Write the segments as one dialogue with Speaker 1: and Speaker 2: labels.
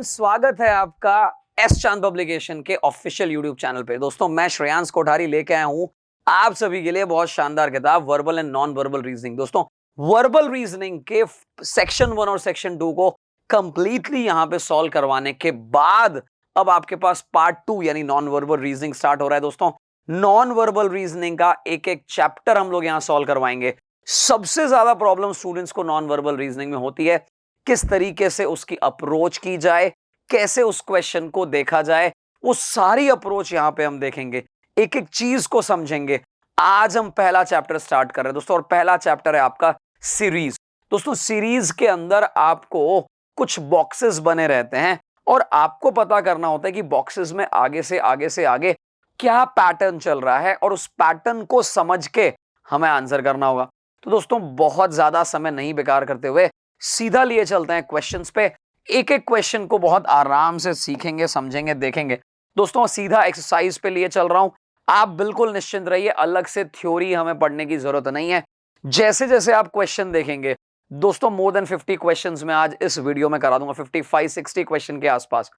Speaker 1: स्वागत है आपका एस चांद पब्लिकेशन के ऑफिशियल यूट्यूब चैनल पे। दोस्तों मैं श्रेयांश कोठारी लेके आया हूं आप सभी के लिए बहुत शानदार किताब verbal and non verbal reasoning. दोस्तों वर्बल रीजनिंग के सेक्शन 1 और सेक्शन 2 को कंप्लीटली यहां पे सॉल्व करवाने के बाद अब आपके पास पार्ट 2 यानी नॉन वर्बल रीजनिंग स्टार्ट हो रहा है। दोस्तों नॉन वर्बल रीजनिंग का एक एक चैप्टर हम लोग यहां सॉल्व करवाएंगे। सबसे ज्यादा प्रॉब्लम स्टूडेंट्स को नॉन वर्बल रीजनिंग में होती है, किस तरीके से उसकी अप्रोच की जाए, कैसे उस क्वेश्चन को देखा जाए, वो सारी अप्रोच यहां पे हम देखेंगे, एक एक चीज को समझेंगे। आज हम पहला चैप्टर स्टार्ट कर रहे हैं दोस्तों, और पहला चैप्टर है आपका सीरीज। दोस्तों सीरीज के अंदर आपको कुछ बॉक्सेस बने रहते हैं और आपको पता करना होता है कि बॉक्सेस में आगे से आगे क्या पैटर्न चल रहा है और उस पैटर्न को समझ के हमें आंसर करना होगा। तो दोस्तों बहुत ज्यादा समय नहीं बेकार करते हुए सीधा लिए चलते हैं क्वेश्चंस पे। एक एक क्वेश्चन को बहुत आराम से सीखेंगे, समझेंगे, देखेंगे। दोस्तों सीधा एक्सरसाइज पे लिए चल रहा हूं, आप बिल्कुल निश्चिंत रहिए, अलग से थ्योरी हमें पढ़ने की जरूरत नहीं है। जैसे जैसे आप क्वेश्चन देखेंगे दोस्तों, मोर देन 50 क्वेश्चंस में आज इस वीडियो में करा दूंगा, 55-60 क्वेश्चन के आसपास।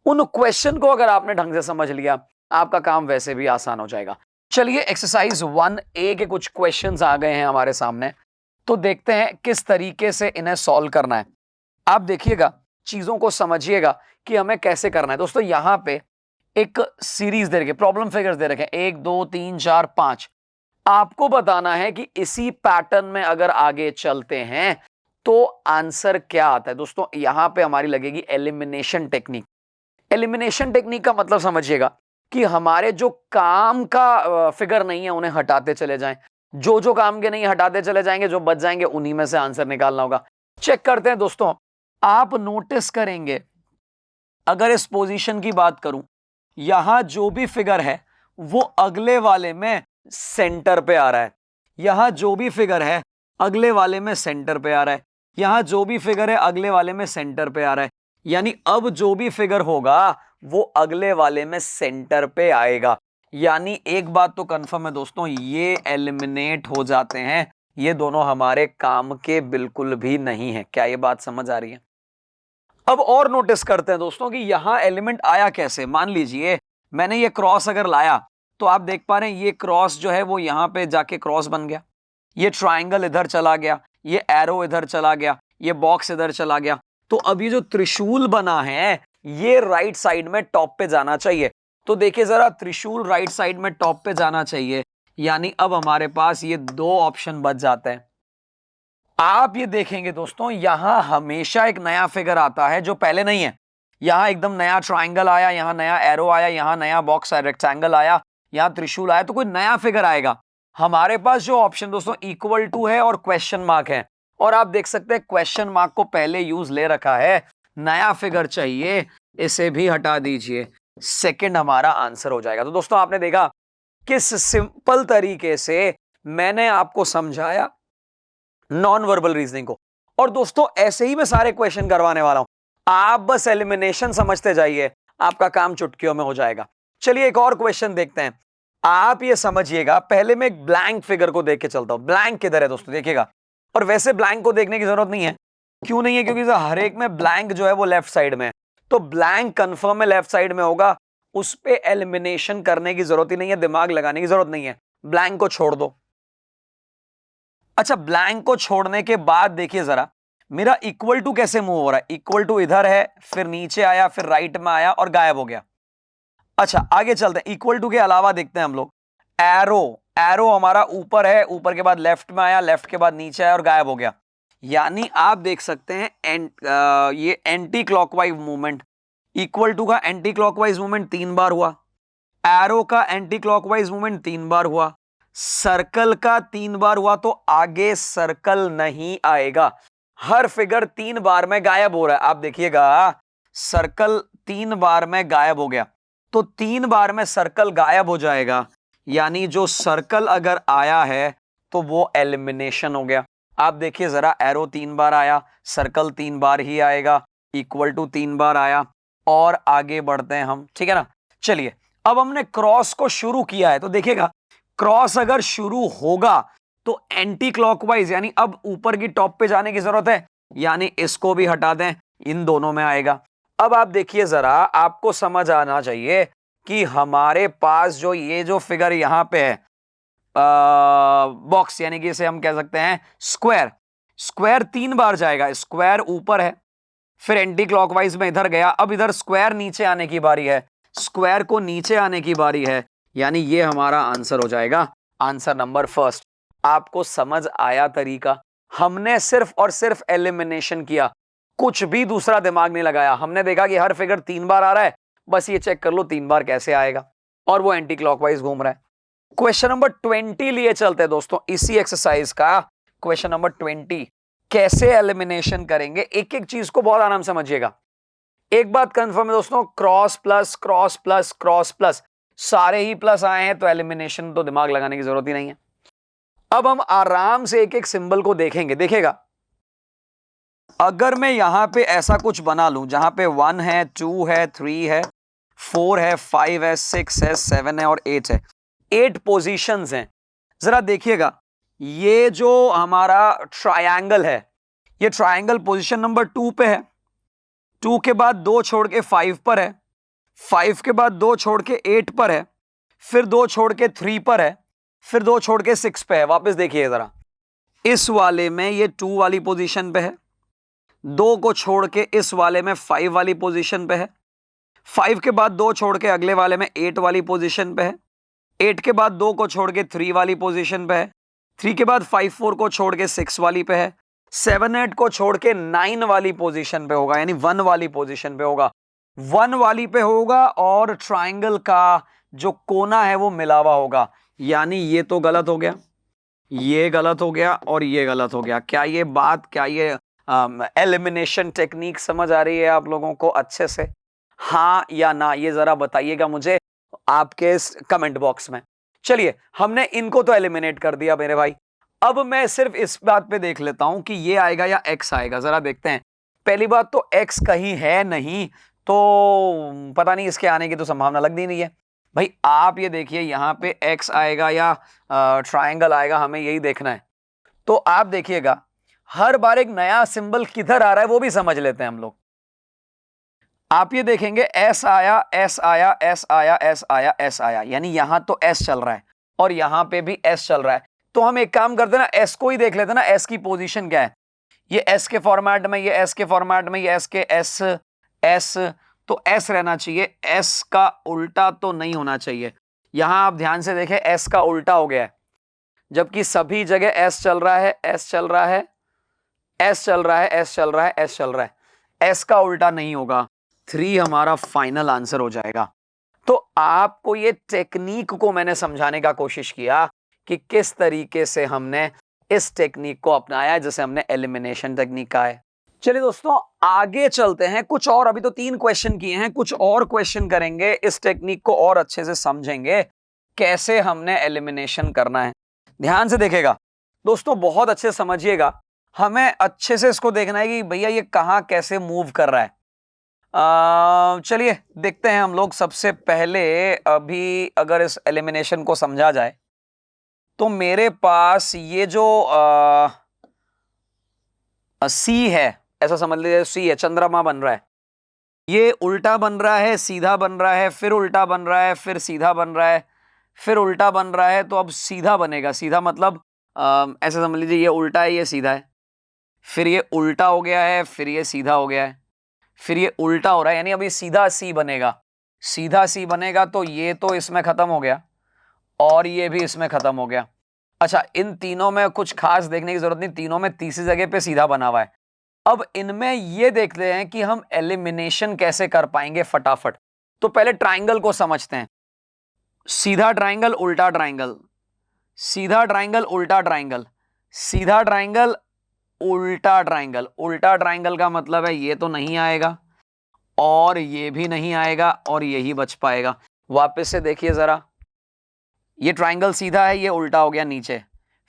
Speaker 1: उन क्वेश्चन को अगर आपने ढंग से समझ लिया, आपका काम वैसे भी आसान हो जाएगा। चलिए एक्सरसाइज 1A के कुछ क्वेश्चंस आ गए हैं हमारे सामने, तो देखते हैं किस तरीके से इन्हें सॉल्व करना है। आप देखिएगा, चीजों को समझिएगा कि हमें कैसे करना है। दोस्तों यहां पे एक सीरीज दे रखे, प्रॉब्लम फिगर्स दे रखे, 1 2 3 4 5। आपको बताना है कि इसी पैटर्न में अगर आगे चलते हैं तो आंसर क्या आता है। दोस्तों यहां पे हमारी लगेगी एलिमिनेशन टेक्निक। एलिमिनेशन टेक्निक का मतलब समझिएगा कि हमारे जो काम का फिगर नहीं है उन्हें हटाते चले जाएं, जो काम के नहीं हटाते चले जाएंगे, जो बच जाएंगे उन्हीं में से आंसर निकालना होगा। चेक करते हैं दोस्तों, आप नोटिस करेंगे अगर इस पोजीशन की बात करूं, यहां जो भी फिगर है वो अगले वाले में सेंटर पे आ रहा है। यहां जो भी फिगर है अगले वाले में सेंटर पे आ रहा है, यहां जो भी फिगर है अगले वाले में सेंटर पे आ रहा है। यानी अब जो भी फिगर होगा वो अगले वाले में सेंटर पे आएगा। यानी एक बात तो कंफर्म है दोस्तों, ये एलिमिनेट हो जाते हैं, ये दोनों हमारे काम के बिल्कुल भी नहीं है। क्या ये बात समझ आ रही है? अब और नोटिस करते हैं दोस्तों कि यहां एलिमेंट आया कैसे। मान लीजिए मैंने ये क्रॉस अगर लाया तो आप देख पा रहे हैं ये क्रॉस जो है वो यहां पे जाके क्रॉस बन गया, ये ट्राइंगल इधर चला गया, ये एरो इधर चला गया, ये बॉक्स इधर चला गया। तो अब ये जो त्रिशूल बना है ये राइट साइड में टॉप पे जाना चाहिए। तो देखिए जरा, त्रिशूल राइट साइड में टॉप पे जाना चाहिए, यानी अब हमारे पास ये दो ऑप्शन बच जाते हैं। आप ये देखेंगे दोस्तों, यहां हमेशा एक नया फिगर आता है जो पहले नहीं है। यहां एकदम नया ट्राइंगल आया, यहां नया एरो आया, यहां नया बॉक्स रेक्टेंगल आया, यहां त्रिशूल आया, तो कोई नया फिगर आएगा। हमारे पास जो ऑप्शन दोस्तों इक्वल टू है और क्वेश्चन मार्क है, और आप देख सकते हैं क्वेश्चन मार्क को पहले यूज ले रखा है। नया फिगर चाहिए, इसे भी हटा दीजिए, सेकंड हमारा आंसर हो जाएगा। तो दोस्तों आपने देखा किस सिंपल तरीके से मैंने आपको समझाया नॉन वर्बल रीजनिंग को। और दोस्तों ऐसे ही मैं सारे क्वेश्चन करवाने वाला हूं, आप बस एलिमिनेशन समझते जाइए, आपका काम चुटकियों में हो जाएगा। चलिए एक और क्वेश्चन देखते हैं। आप ये समझिएगा, पहले मैं एक ब्लैंक फिगर को देख के चलता हूं। ब्लैंक किधर है दोस्तों, देखिएगा। और वैसे ब्लैंक को देखने की जरूरत नहीं है। क्यों नहीं है? क्योंकि हर एक में ब्लैंक जो है वो लेफ्ट साइड में है, तो ब्लैंक कंफर्म में लेफ्ट साइड में होगा, उस पे एलिमिनेशन करने की जरूरत ही नहीं है, दिमाग लगाने की जरूरत नहीं है, ब्लैंक को छोड़ दो। अच्छा, ब्लैंक को छोड़ने के बाद देखिए जरा मेरा इक्वल टू कैसे मूव हो रहा है। इक्वल टू इधर है, फिर नीचे आया, फिर राइट में आया और गायब हो गया। अच्छा आगे चलते हैं, इक्वल टू के अलावा देखते हैं हम लोग एरो। एरो हमारा ऊपर है, ऊपर के बाद लेफ्ट में आया, लेफ्ट के बाद नीचे आया और गायब हो गया। यानी आप देख सकते हैं ये anti clockwise movement, equal to का एंटी क्लॉकवाइज मूवमेंट 3 बार हुआ, एरो का एंटी क्लॉकवाइज मूवमेंट 3 बार हुआ, सर्कल का 3 बार हुआ, तो आगे सर्कल नहीं आएगा। हर फिगर 3 बार में गायब हो रहा है। आप देखिएगा सर्कल 3 बार में गायब हो गया, तो 3 बार में सर्कल गायब हो जाएगा। यानी जो सर्कल अगर आया है तो वो एलिमिनेशन हो गया। आप देखिए जरा, एरो 3 बार आया, सर्कल 3 बार ही आएगा, इक्वल टू 3 बार आया, और आगे बढ़ते हैं हम, ठीक है ना। चलिए अब हमने क्रॉस को शुरू किया है, तो देखिएगा क्रॉस अगर शुरू होगा तो एंटी क्लॉकवाइज, यानी अब ऊपर की टॉप पे जाने की जरूरत है, यानी इसको भी हटा दें, इन दोनों में आएगा। अब आप देखिए जरा, आपको समझ आना चाहिए कि हमारे पास जो ये जो फिगर यहां पे है बॉक्स, यानी कि इसे हम कह सकते हैं स्क्वायर। स्क्वायर 3 बार जाएगा, स्क्वायर ऊपर है, फिर एंटी क्लॉकवाइज में इधर गया, अब इधर स्क्वायर नीचे आने की बारी है, स्क्वायर को नीचे आने की बारी है, यानी ये हमारा आंसर हो जाएगा, आंसर नंबर फर्स्ट। आपको समझ आया तरीका? हमने सिर्फ और सिर्फ एलिमिनेशन किया, कुछ भी दूसरा दिमाग नहीं लगाया। हमने देखा कि हर फिगर 3 बार आ रहा है, बस ये चेक कर लो 3 बार कैसे आएगा, और वो एंटी क्लॉकवाइज घूम रहा है। क्वेश्चन नंबर 20 लिए चलते हैं दोस्तों, इसी एक्सरसाइज का क्वेश्चन नंबर 20। कैसे एलिमिनेशन करेंगे, एक एक चीज को बहुत आराम समझिएगा। एक बात कंफर्म है दोस्तों, cross plus cross plus cross plus, सारे ही प्लस आए हैं तो एलिमिनेशन तो दिमाग लगाने की जरूरत ही नहीं है। अब हम आराम से एक एक सिंबल को देखेंगे। देखिएगा, अगर मैं यहां पे ऐसा कुछ बना लूं जहां पे 1 है, 2 है, 3 है, 4 है, 5 है, 6 है, 7 है और 8 है, 8 पोजीशंस हैं। जरा देखिएगा, ये जो हमारा ट्रायंगल है, ये ट्रायंगल पोजीशन नंबर 2 पे है, 2 के बाद 2 छोड़ के 5 पर है, 5 के बाद 2 छोड़ के 8 पर है, फिर 2 छोड़ के 3 पर है, फिर 2 छोड़ के 6 पे है। वापस देखिए जरा, इस वाले में ये 2 वाली पोजीशन पे है, 2 को छोड़ के इस वाले में 5 वाली पोजीशन पे है, 5 के बाद 2 छोड़ के अगले वाले में 8 वाली पोजीशन पे है, 8 के बाद 2 को छोड़ के 3 वाली पोजीशन पे है, 3 के बाद 5 4 को छोड़ के 6 वाली पे है, 7 8 को छोड़ के 9 वाली पोजीशन पे होगा, यानी 1 वाली पोजीशन पे होगा, 1 वाली पे होगा, और ट्राइंगल का जो कोना है वो मिला हुआ होगा। यानी ये तो गलत हो गया, ये गलत हो गया और ये गलत हो गया। क्या ये बात, क्या ये एलिमिनेशन टेक्निक समझ आ रही है आप लोगों को अच्छे से? हाँ या ना, ये जरा बताइएगा मुझे आपके कमेंट बॉक्स में। चलिए, हमने इनको तो एलिमिनेट कर दिया मेरे भाई। अब मैं सिर्फ इस बात पे देख लेता हूं कि ये आएगा या एक्स आएगा। जरा देखते हैं। पहली बात तो एक्स कहीं है नहीं, तो पता नहीं, इसके आने की तो संभावना लगती नहीं है भाई। आप ये देखिए, यहां पे एक्स आएगा या ट्रायंगल आएगा, हमें यही देखना है। तो आप देखिएगा, हर बार एक नया सिंबल किधर आ रहा है वो भी समझ लेते हैं हम लोग। आप ये देखेंगे, एस आया, एस आया, एस आया, एस आया, एस आया, यानी यहां तो एस चल रहा है और यहां पे भी एस चल रहा है। तो हम एक काम करते हैं ना, एस को ही देख लेते हैं ना, एस की पोजीशन क्या है। ये एस के फॉर्मेट में, ये एस के फॉर्मेट में, ये एस के एस, एस, तो एस रहना चाहिए, एस का उल्टा तो नहीं होना चाहिए। यहां आप ध्यान से देखें, एस का उल्टा हो गया है, जबकि सभी जगह एस चल रहा है, एस चल रहा है, एस चल रहा है, एस चल रहा है, एस चल रहा है। एस का उल्टा नहीं होगा। 3 हमारा फाइनल आंसर हो जाएगा। तो आपको ये टेक्निक को मैंने समझाने का कोशिश किया कि किस तरीके से हमने इस टेक्निक को अपनाया जिसे हमने एलिमिनेशन टेक्निक कहा है। चलिए दोस्तों, आगे चलते हैं। कुछ और, अभी तो 3 क्वेश्चन किए हैं, कुछ और क्वेश्चन करेंगे, इस टेक्निक को और अच्छे से समझेंगे कैसे हमने एलिमिनेशन करना है। ध्यान से देखेगा दोस्तों, बहुत अच्छे समझिएगा। हमें अच्छे से इसको देखना है कि भैया ये कहां कैसे मूव कर रहा है। चलिए देखते हैं हम लोग। सबसे पहले अभी अगर इस एलिमिनेशन को समझा जाए तो मेरे पास ये जो सी है, ऐसा समझ लीजिए सी है, चंद्रमा बन रहा है। ये उल्टा बन रहा है, सीधा बन रहा है, फिर उल्टा बन रहा है, फिर सीधा बन रहा है, फिर उल्टा बन रहा है। तो अब सीधा बनेगा। सीधा मतलब ऐसा समझ लीजिए, ये उल्टा है, ये सीधा है, फिर ये उल्टा हो गया है, फिर ये सीधा हो गया है, फिर ये उल्टा हो रहा है, यानी अभी सीधा सी बनेगा। सीधा सी बनेगा तो ये तो इसमें खत्म हो गया और ये भी इसमें खत्म हो गया। अच्छा, इन तीनों में कुछ खास देखने की जरूरत नहीं, तीनों में तीसरी जगह पे सीधा बना हुआ है। अब इनमें ये देखते हैं कि हम एलिमिनेशन कैसे कर पाएंगे फटाफट। तो पहले ट्राइंगल को समझते हैं। सीधा ट्राइंगल, उल्टा ट्राइंगल, सीधा ट्राइंगल, उल्टा ट्राइंगल, सीधा ट्राइंगल, उल्टा ट्राइंगल। उल्टा ट्राइंगल का मतलब है ये तो नहीं आएगा और ये भी नहीं आएगा और यही बच पाएगा। वापस से देखिए जरा, ये ट्राइंगल सीधा है, ये उल्टा हो गया नीचे,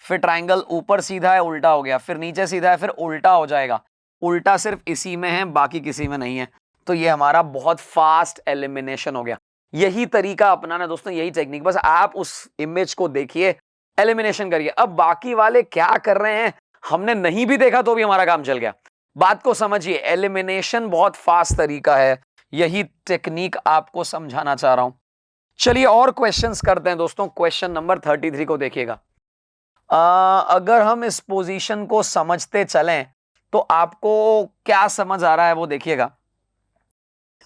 Speaker 1: फिर ट्राइंगल ऊपर सीधा है, उल्टा हो गया, फिर नीचे सीधा है, फिर उल्टा हो जाएगा। उल्टा सिर्फ इसी में है, बाकी किसी में नहीं है। तो ये हमारा बहुत फास्ट एलिमिनेशन हो गया। यही तरीका अपनाना दोस्तों, यही टेक्निक। बस आप उस इमेज को देखिए, एलिमिनेशन करिए। अब बाकी वाले क्या कर रहे हैं हमने नहीं भी देखा तो भी हमारा काम चल गया। बात को समझिए, एलिमिनेशन बहुत फास्ट तरीका है, यही टेक्निक आपको समझाना चाह रहा हूं। चलिए और क्वेश्चंस करते हैं दोस्तों। क्वेश्चन नंबर 33 को देखिएगा। अगर हम इस पोजीशन को समझते चलें तो आपको क्या समझ आ रहा है वो देखिएगा।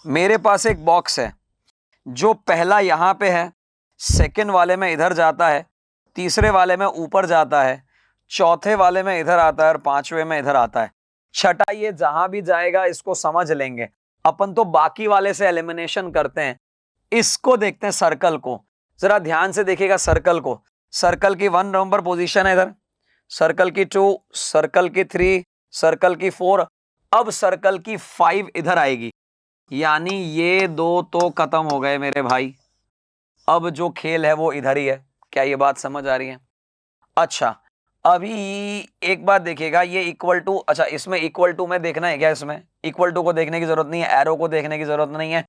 Speaker 1: मेरे पास एक बॉक्स है, जो पहला यहां पे है, सेकंड वाले में इधर जाता है, तीसरे वाले में ऊपर जाता है, चौथे वाले में इधर आता है और पांचवे में इधर आता है। छठा ये जहां भी जाएगा इसको समझ लेंगे अपन। तो बाकी वाले से एलिमिनेशन करते हैं। इसको देखते हैं, सर्कल को जरा ध्यान से देखिएगा। सर्कल को, सर्कल की 1 नंबर पोजीशन है इधर, सर्कल की 2, सर्कल की 3, सर्कल की 4, अब सर्कल की 5 इधर आएगी, यानी ये 2 तो खत्म हो गए मेरे भाई। अब जो खेल है वो इधर ही है। क्या ये बात समझ आ रही है? अच्छा, अभी एक बात देखिएगा, ये इक्वल टू, अच्छा इसमें इक्वल टू में देखना है क्या? इसमें इक्वल टू को देखने की जरूरत नहीं है, एरो को देखने की जरूरत नहीं है,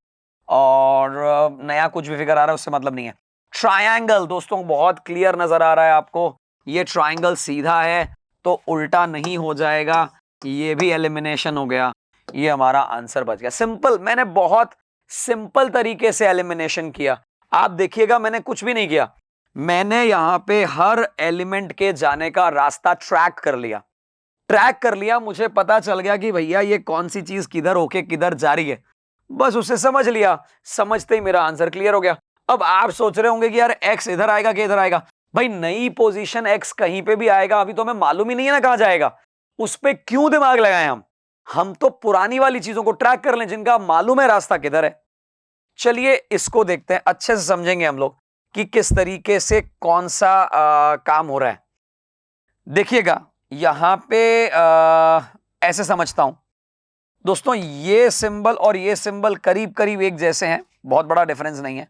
Speaker 1: और नया कुछ भी फिगर आ रहा है उससे मतलब नहीं है। ट्रायंगल दोस्तों बहुत क्लियर नजर आ रहा है आपको, ये ट्रायंगल सीधा है तो उल्टा नहीं हो जाएगा, ये भी एलिमिनेशन हो गया, ये हमारा आंसर बच गया। सिंपल, मैंने बहुत सिंपल तरीके से एलिमिनेशन किया। आप देखिएगा मैंने कुछ भी नहीं किया, मैंने यहां पे हर एलिमेंट के जाने का रास्ता ट्रैक कर लिया, मुझे पता चल गया कि भैया ये कौन सी चीज किधर होके किधर जा रही है, बस उसे समझ लिया। समझते ही मेरा आंसर क्लियर हो गया। अब आप सोच रहे होंगे कि यार एक्स इधर आएगा कि इधर आएगा? भाई नई पोजीशन एक्स कहीं पे भी आएगा, अभी तो हमें मालूम ही नहीं है ना कहां जाएगा, उस पे क्यों दिमाग लगाएं हम तो पुरानी वाली चीजों को ट्रैक कर लें जिनका मालूम है रास्ता किधर है। चलिए इसको देखते हैं, अच्छे से समझेंगे हम लोग कि किस तरीके से कौन सा काम हो रहा है। देखिएगा यहां पे ऐसे समझता हूं दोस्तों, ये सिंबल और ये सिंबल करीब करीब एक जैसे हैं, बहुत बड़ा डिफरेंस नहीं है।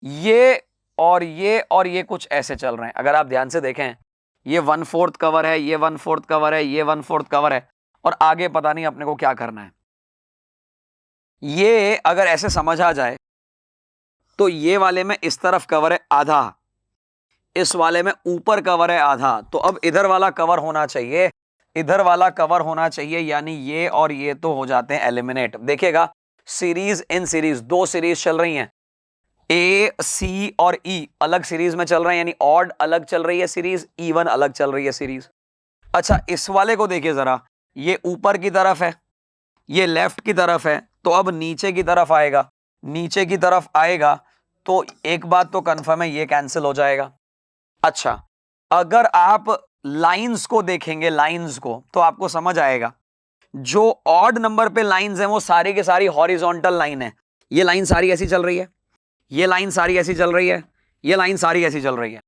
Speaker 1: ये और ये कुछ ऐसे चल रहे हैं। अगर आप ध्यान से देखें, ये 1/4 कवर है, ये 1/4 कवर है, ये 1/4 कवर है, और आगे पता नहीं अपने को क्या करना है। ये अगर ऐसे समझ आ जाए तो ये वाले में इस तरफ कवर है आधा, इस वाले में ऊपर कवर है आधा, तो अब इधर वाला कवर होना चाहिए, इधर वाला कवर होना चाहिए, यानी ये और ये तो हो जाते हैं एलिमिनेट। देखिएगा सीरीज इन सीरीज, 2 सीरीज चल रही हैं, ए सी और ई अलग सीरीज में चल रहे हैं, यानी ऑड अलग चल रही है सीरीज, इवन अलग चल रही है सीरीज। अच्छा इस वाले को देखिए जरा, ये ऊपर की तरफ है, ये लेफ्ट की तरफ है, तो अब नीचे की तरफ आएगा, नीचे की तरफ आएगा तो एक बात तो कंफर्म है, ये कैंसिल हो जाएगा। अच्छा अगर आप लाइंस को देखेंगे, लाइंस को, तो आपको समझ आएगा जो ऑड नंबर पे लाइंस हैं वो सारी के सारी हॉरिजॉन्टल लाइन है। ये लाइन सारी ऐसी चल रही है, ये लाइन सारी ऐसी चल रही है, ये लाइन सारी ऐसी चल रही है,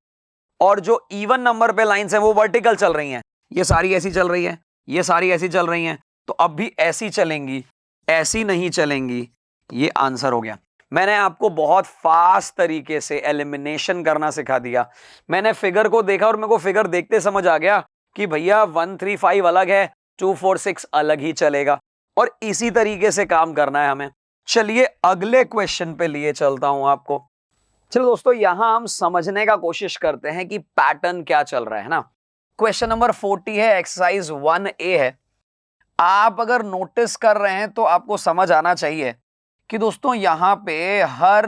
Speaker 1: और जो इवन नंबर पे लाइंस हैं वो वर्टिकल चल रही हैं, ये सारी ऐसी चल रही है, ये सारी ऐसी चल रही हैं, तो अब भी ऐसी चलेंगी, ऐसी नहीं चलेंगी। ये आंसर हो गया। मैंने आपको बहुत फास्ट तरीके से एलिमिनेशन करना सिखा दिया। मैंने फिगर को देखा और मेरे को फिगर देखते समझ आ गया कि भैया 135 अलग है, 246 अलग ही चलेगा, और इसी तरीके से काम करना है हमें। चलिए अगले क्वेश्चन पे लिए चलता हूं आपको। चलो दोस्तों यहां हम समझने का कोशिश करते हैं कि पैटर्न क्या चल रहा है ना। क्वेश्चन नंबर 40 है, एक्सरसाइज 1A है। आप अगर नोटिस कर रहे हैं तो आपको समझ आना चाहिए कि दोस्तों यहां पे हर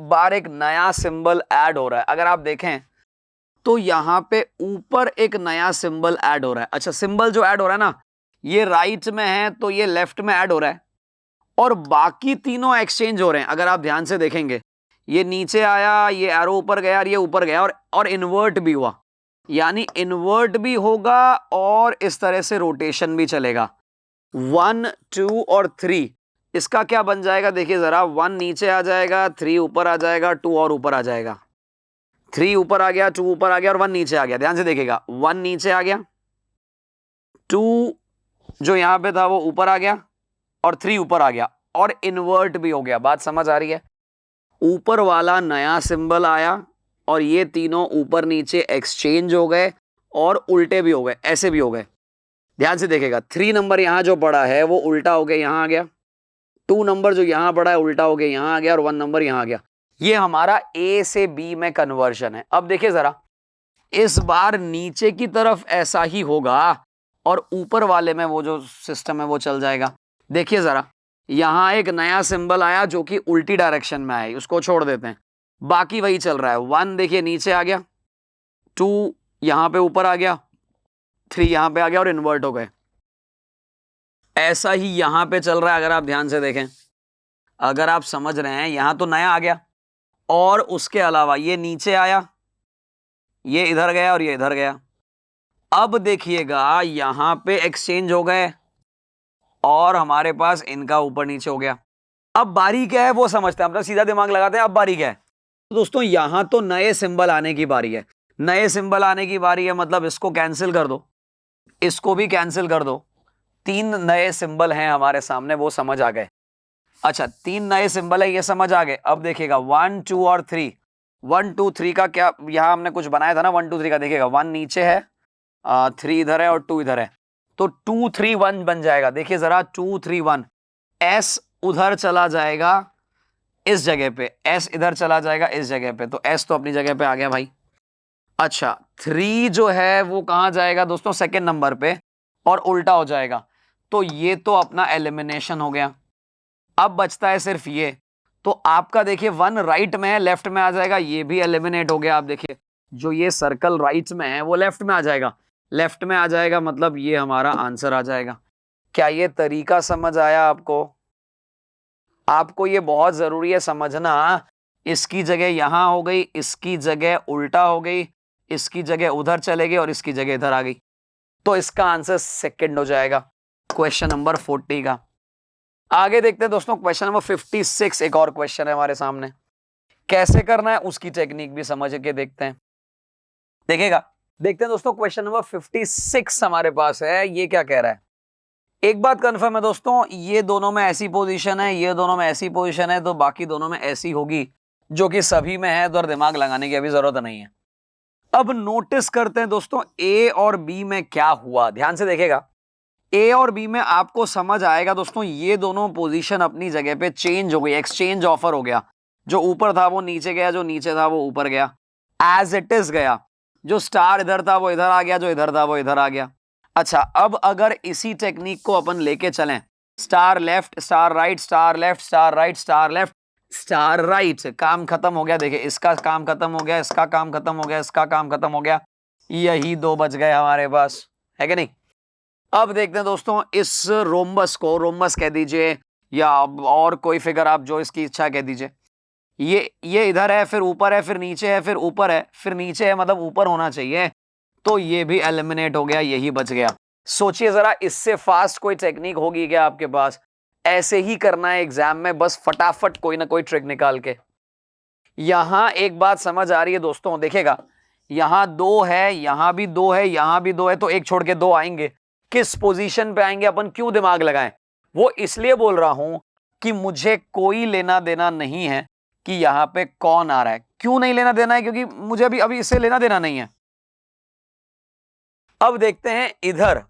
Speaker 1: बार एक नया सिंबल ऐड हो रहा है। अगर आप देखें तो यहां पे ऊपर एक नया सिंबल ऐड हो रहा है। अच्छा सिंबल जो ऐड हो रहा है ना, ये राइट में है तो ये लेफ्ट में ऐड हो रहा है, और बाकी तीनों एक्सचेंज हो रहे हैं। अगर आप ध्यान से देखेंगे, ये नीचे आया, ये एरो ऊपर गया और ये ऊपर गया, और इन्वर्ट भी हुआ, यानी इन्वर्ट भी होगा और इस तरह से रोटेशन भी चलेगा। 1 2 और 3 इसका क्या बन जाएगा देखिए जरा, 1 नीचे आ जाएगा, 3 ऊपर आ जाएगा, 2 और ऊपर आ जाएगा, 3 ऊपर आ गया, 2 ऊपर आ गया और 1 नीचे आ गया। ध्यान से देखिएगा, 1 नीचे आ गया, 2 जो यहां पे था वो ऊपर आ गया, और 3 ऊपर आ गया, और इन्वर्ट भी हो गया। बात समझ आ रही है? ऊपर वाला नया सिंबल आया और ये तीनों ऊपर नीचे एक्सचेंज हो गए और उल्टे भी हो गए, ऐसे भी हो गए। ध्यान से देखेगा, 3 नंबर यहां जो पड़ा है वो उल्टा हो गया, यहां आ गया, 2 नंबर जो यहां पड़ा है उल्टा हो गया, यहां आ गया, और 1 नंबर यहां आ गया। ये हमारा ए से बी में कन्वर्जन है। अब देखिए जरा, इस बार नीचे की तरफ ऐसा ही होगा और ऊपर वाले में वो जो सिस्टम है वो चल जाएगा। देखिए जरा, यहां एक नया सिंबल आया जो कि उल्टी डायरेक्शन में आया, उसको छोड़ देते हैं, बाकी वही चल रहा है। 1 देखिए नीचे आ गया, 2 यहां पे ऊपर आ गया, 3 यहां पे आ गया और इन्वर्ट हो गए। ऐसा ही यहां पे चल रहा है। अगर आप ध्यान से देखें, अगर आप समझ रहे हैं, यहां तो नया आ गया और उसके अलावा ये नीचे आया, ये इधर गया और ये इधर गया। अब देखिएगा यहां पे एक्सचेंज हो गए और हमारे पास इनका ऊपर नीचे हो गया। अब बारी क्या है वो समझते हैं, अपना सीधा दिमाग लगाते हैं। अब बारी क्या है तो दोस्तों, यहां तो नए सिंबल आने की बारी है। नए सिंबल आने की बारी है मतलब इसको कैंसिल कर दो, इसको भी कैंसिल कर दो। 3 नए सिंबल हैं हमारे सामने, वो समझ आ गए। अच्छा, 3 नए सिंबल है, ये समझ आ गए। अब देखिएगा 1 2 और 3, 1 2 3 का क्या, यहां हमने कुछ बनाया था ना 1 2 3 का। देखिएगा 1 नीचे है, 3 इधर है और 2 इधर है, तो 2 3 1 बन जाएगा। देखिए जरा, 2 3 1, एस उधर चला जाएगा इस जगह पे, एस इधर चला जाएगा इस जगह पे, तो एस तो अपनी जगह पे आ गया भाई। अच्छा, 3 जो है वो कहां जाएगा दोस्तों, सेकंड नंबर पे, और उल्टा हो जाएगा। तो ये तो अपना एलिमिनेशन हो गया। अब बचता है सिर्फ ये, तो आपका देखिए 1 राइट में है, लेफ्ट में आ जाएगा, ये भी एलिमिनेट हो गया। आप देखिए जो ये सर्कल राइट में है वो लेफ्ट में आ जाएगा, लेफ्ट में आ जाएगा मतलब ये हमारा आंसर आ जाएगा। क्या ये तरीका समझ आया आपको? आपको ये बहुत जरूरी है समझना। इसकी जगह यहां हो गई, इसकी जगह उल्टा हो गई, इसकी जगह उधर चले गई और इसकी जगह इधर आ गई, तो इसका आंसर सेकंड हो जाएगा क्वेश्चन नंबर 40 का। आगे देखते हैं दोस्तों, क्वेश्चन नंबर 56। एक और क्वेश्चन है हमारे सामने, कैसे करना है उसकी टेक्निक भी समझ के देखते हैं। देखते हैं दोस्तों, क्वेश्चन नंबर 56 हमारे पास है। ये क्या कह रहा है, एक बात कंफर्म है दोस्तों, ये दोनों में ऐसी पोजीशन है, ये दोनों में ऐसी पोजीशन है, तो बाकी दोनों में ऐसी होगी, जो कि सभी में है, तो दिमाग लगाने की अभी जरूरत नहीं है। अब नोटिस करते हैं दोस्तों, ए और बी में क्या हुआ। ध्यान से देखेगा, ए और बी में आपको समझ आएगा दोस्तों, ये दोनों पोजीशन अपनी जगह पे चेंज हो गई, एक्सचेंज ऑफर हो गया। जो ऊपर था वो नीचे गया, जो नीचे था वो ऊपर गया, एज इट इज गया। जो स्टार इधर था वो इधर आ गया, जो इधर था वो इधर आ गया। अच्छा, अब अगर इसी टेक्निक को अपन लेके चलें, star left star right, star left star right, star left star right, काम खत्म हो गया। देखिए इसका काम खत्म हो गया, इसका काम खत्म हो गया, इसका काम खत्म हो गया, यही 2 बच गए हमारे पास, है कि नहीं। अब देखते हैं दोस्तों, इस रोम्बस को, रोम्बस कह दीजिए या और कोई फिगर आप जो इसकी इच्छा कह दीजिए, ये इधर है, फिर ऊपर है, फिर नीचे है, फिर ऊपर है, फिर नीचे है, मतलब ऊपर होना चाहिए, तो ये भी एलिमिनेट हो गया, यही बच गया। सोचिए जरा, इससे फास्ट कोई टेक्निक होगी क्या आपके पास? ऐसे ही करना है एग्जाम में, बस फटाफट कोई ना कोई ट्रिक निकाल के। यहां एक बात समझ आ रही है दोस्तों, देखिएगा यहां 2 है, यहां भी 2 है, यहां भी 2 है, तो एक छोड़ के 2 आएंगे। किस पोजीशन पे आएंगे, अपन क्यों दिमाग लगाएं? वो इसलिए बोल रहा हूं कि मुझे कोई लेना देना नहीं है कि यहां पे कौन आ रहा है। क्यों नहीं लेना देना है? क्योंकि मुझे अभी इससे लेना देना नहीं है। अब देखते हैं इधर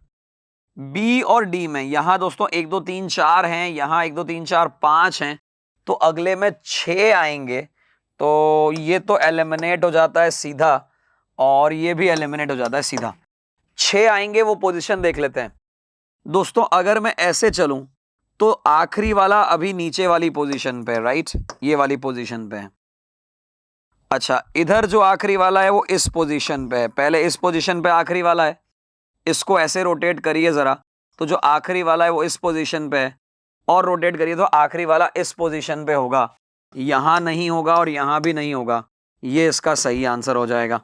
Speaker 1: बी और डी में, यहां दोस्तों 1 2 3 4 हैं, यहां 1 2 3 4 5 हैं, तो अगले में 6 आएंगे, तो ये तो एलिमिनेट हो जाता है सीधा, और ये भी एलिमिनेट हो जाता है सीधा। 6 आएंगे, वो पोजीशन देख लेते हैं दोस्तों। अगर मैं ऐसे चलूं तो आखिरी वाला अभी नीचे वाली पोजीशन पे, राइट, ये वाली पोजीशन पे है। अच्छा, इधर जो आखिरी वाला है वो इस पोजीशन पे है, पहले इस पोजीशन पे आखिरी वाला है, इसको ऐसे रोटेट करिए जरा, तो जो आखिरी वाला है वो इस पोजीशन पे है, और रोटेट करिए तो आखिरी वाला इस पोजीशन पे होगा, यहां नहीं होगा और यहां भी नहीं होगा, ये इसका सही आंसर हो जाएगा।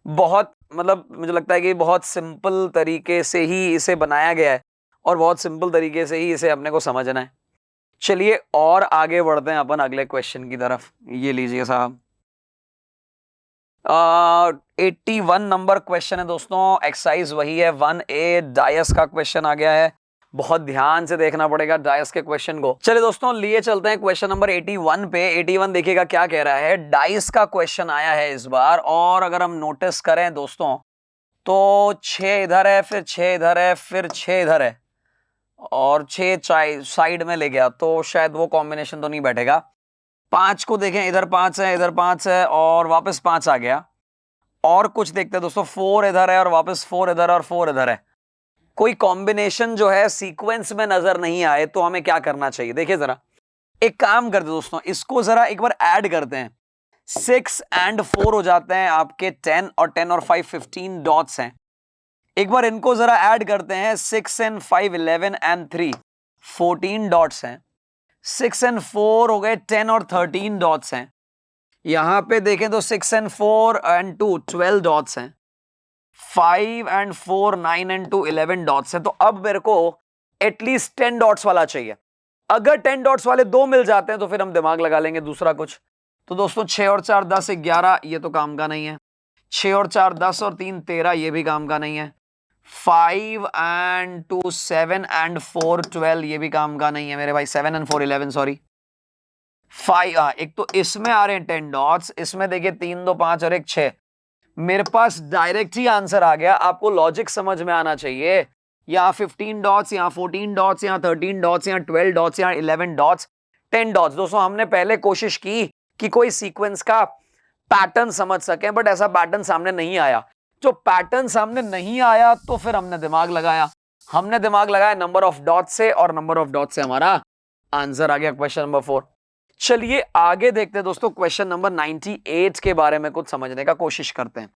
Speaker 1: बहुत मतलब मुझे लगता है कि बहुत सिंपल तरीके से ही इसे बनाया गया है, और बहुत सिंपल तरीके से ही इसे अपने को समझना है। चलिए और आगे बढ़ते हैं अपन अगले क्वेश्चन की तरफ। ये लीजिए साहब, 81 नंबर क्वेश्चन है दोस्तों, एक्सरसाइज वही है 1A, डायस का क्वेश्चन आ गया है। बहुत ध्यान से देखना पड़ेगा डायस के क्वेश्चन को। चलिए दोस्तों, लिए चलते हैं क्वेश्चन नंबर 81 पे। 81 देखिएगा क्या कह रहा है, डाइस का क्वेश्चन आया है इस बार, और अगर हम नोटिस करें दोस्तों तो 6 इधर है, फिर 6 इधर है, फिर 6 इधर है, और 6 साइड में ले गया, तो शायद वो कॉम्बिनेशन तो नहीं बैठेगा। 5 को देखें, इधर 5 है, इधर 5 है, और वापस 5 आ गया। और कुछ देखते हैं दोस्तों, 4 इधर है और वापस 4 इधर और 4 इधर है, कोई कॉम्बिनेशन जो है सीक्वेंस में नजर नहीं आए तो हमें क्या करना चाहिए? देखिए जरा, एक काम करते दोस्तों, इसको जरा एक बार ऐड करते हैं। 6 and 4 हो जाते हैं आपके 10, और 10 और 5 15 डॉट्स हैं। एक बार इनको जरा ऐड करते हैं। 6 and 5 11 and 3 14 डॉट्स हैं। 6 and 4 हो गए 10 और 13 डॉट्स हैं। यहां पे देखें तो 6 and 4 and 2 12 डॉट्स हैं। 5 and 4 9 and 2 11 डॉट्स हैं। तो अब मेरे को एटलीस्ट 10 डॉट्स वाला चाहिए। अगर 10 डॉट्स वाले दो मिल जाते हैं तो फिर हम दिमाग लगा लेंगे दूसरा कुछ। तो दोस्तों 6 और 4 10 11, ये तो काम का नहीं है। 6 और 4 10 और 3 13, ये भी काम का नहीं है। 5 and 2 7 and 4 12, ये भी काम का नहीं है मेरे भाई। 7 and 4 11, सॉरी। 5, एक तो इसमें आ रहे हैं 10 डॉट्स, इसमें देखिए 3 2 5 और 1 6। मेरे पास डायरेक्ट ही आंसर आ गया। आपको लॉजिक समझ में आना चाहिए। यहाँ 15 डॉट्स, यहाँ 14 डॉट्स, यहाँ 13 डॉट्स, यहाँ 12 डॉट्स, यहाँ 11 डॉट्स, 10 डॉट्स। दोस्तों हमने पहले कोशिश की कि कोई सीक्वेंस का पैटर्न समझ सकें, बट ऐसा पैटर्न सामने नहीं आया। जो पैटर्न सामने नहीं आया तो फिर हमने दिमाग लगाया। हमने दिमाग लगाया नंबर ऑफ डॉट्स से, और नंबर ऑफ डॉट्स से हमारा आंसर आ गया क्वेश्चन नंबर 4। चलिए आगे देखते हैं दोस्तों। क्वेश्चन नंबर 98 के बारे में कुछ समझने का कोशिश करते हैं।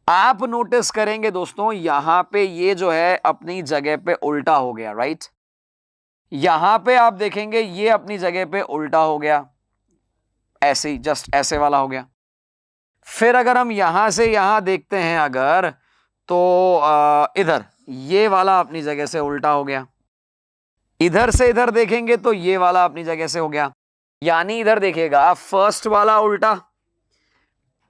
Speaker 1: आप नोटिस करेंगे दोस्तों, यहां पे ये जो है अपनी जगह पे उल्टा हो गया, राइट। यहां पे आप देखेंगे ये अपनी जगह पे उल्टा हो गया, ऐसे ही, जस्ट ऐसे वाला हो गया। फिर अगर हम यहां से यहां देखते हैं अगर, तो इधर ये वाला अपनी जगह से उल्टा हो गया। इधर से इधर देखेंगे तो ये वाला अपनी जगह से हो गया। यानी इधर देखिएगा, फर्स्ट वाला उल्टा,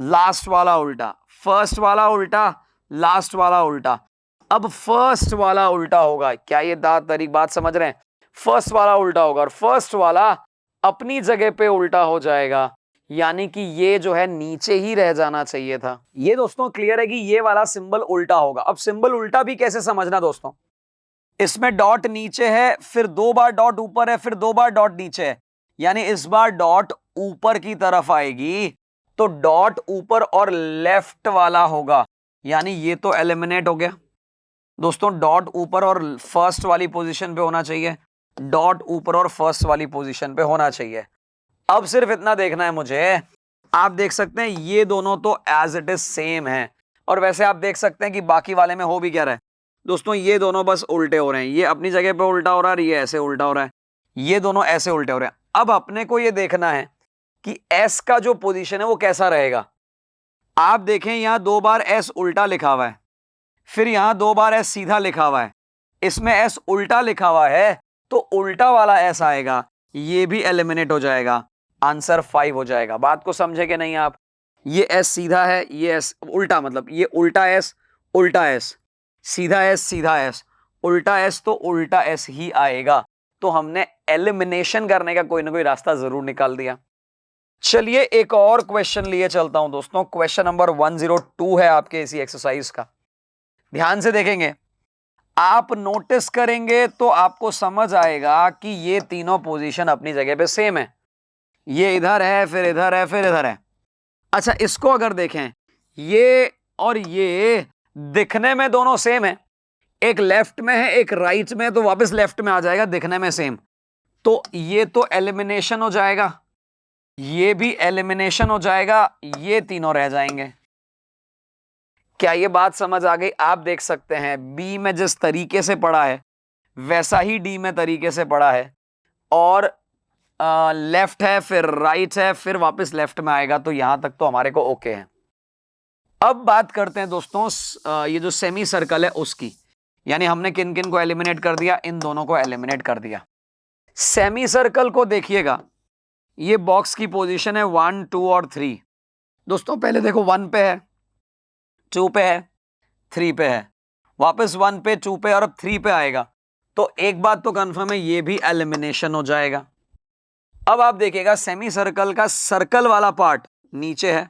Speaker 1: लास्ट वाला उल्टा, फर्स्ट वाला उल्टा, लास्ट वाला उल्टा। अब फर्स्ट वाला उल्टा होगा, क्या ये बात समझ रहे हैं? फर्स्ट वाला उल्टा होगा और फर्स्ट वाला अपनी जगह पे उल्टा हो जाएगा। यानी कि ये जो है नीचे ही रह जाना चाहिए था। ये दोस्तों क्लियर है कि ये वाला सिंबल उल्टा होगा। अब सिंबल उल्टा भी कैसे समझना दोस्तों? इसमें डॉट नीचे है, फिर 2 बार डॉट ऊपर है, फिर 2 बार डॉट नीचे है। यानी इस बार डॉट ऊपर की तरफ आएगी तो डॉट ऊपर और लेफ्ट वाला होगा। यानी ये तो एलिमिनेट हो गया दोस्तों। डॉट ऊपर और फर्स्ट वाली पोजीशन पे होना चाहिए। डॉट ऊपर और फर्स्ट वाली पोजीशन पे होना चाहिए। अब सिर्फ इतना देखना है मुझे। आप देख सकते हैं ये दोनों तो एज इट इज सेम है। और वैसे आप देख सकते हैं कि बाकी वाले में हो भी क्या रहा है दोस्तों, ये दोनों बस उल्टे हो रहे हैं। ये अपनी जगह पे उल्टा हो रहा है, ये ऐसे उल्टा हो रहा है, ये दोनों ऐसे उल्टे हो रहे हैं। अब अपने को ये देखना है कि एस का जो पोजीशन है वो कैसा रहेगा। आप देखें यहां 2 बार एस उल्टा लिखा हुआ है, फिर यहां 2 बार एस सीधा लिखा हुआ है। इसमें एस उल्टा लिखा हुआ है तो उल्टा वाला एस आएगा, ये भी एलिमिनेट हो जाएगा। आंसर 5 हो जाएगा। बात को समझे कि नहीं आप? ये एस सीधा है, ये एस उल्टा, मतलब ये उल्टा एस, सीधा एस, सीधा एस, उल्टा एस, तो उल्टा एस ही आएगा। तो हमने एलिमिनेशन करने का कोई ना कोई रास्ता जरूर निकाल दिया। चलिए एक और क्वेश्चन लिए चलता हूं दोस्तों। क्वेश्चन नंबर 102 है आपके इसी एक्सरसाइज का। ध्यान से देखेंगे, आप नोटिस करेंगे तो आपको समझ आएगा कि ये तीनों पोजीशन अपनी जगह पे सेम है। ये इधर है, फिर इधर है, फिर इधर है। अच्छा इसको अगर देखें, ये और ये दिखने में दोनों सेम है। एक लेफ्ट में है, एक राइट में है, तो वापस लेफ्ट में आ जाएगा, दिखने में सेम। तो ये तो एलिमिनेशन हो जाएगा, ये भी एलिमिनेशन हो जाएगा, ये तीनों रह जाएंगे। क्या ये बात समझ आ गई? आप देख सकते हैं बी में जिस तरीके से पढ़ा है वैसा ही डी में तरीके से पढ़ा है। और लेफ्ट है, फिर राइट है, फिर वापस लेफ्ट में आएगा। तो यहां तक तो हमारे को ओके है। अब बात करते हैं दोस्तों ये जो सेमी सर्कल है उसकी। यानी हमने किन किन को एलिमिनेट कर दिया? इन दोनों को एलिमिनेट कर दिया। सेमी सर्कल को देखिएगा, ये बॉक्स की पोजीशन है 1 2 और 3। दोस्तों पहले देखो 1 पे है, 2 पे है, 3 पे है, वापस 1 पे, 2 पे और अब 3 पे आएगा। तो एक बात तो कंफर्म है, ये भी एलिमिनेशन हो जाएगा। अब आप देखिएगा सेमी सर्कल का सर्कल वाला पार्ट नीचे है,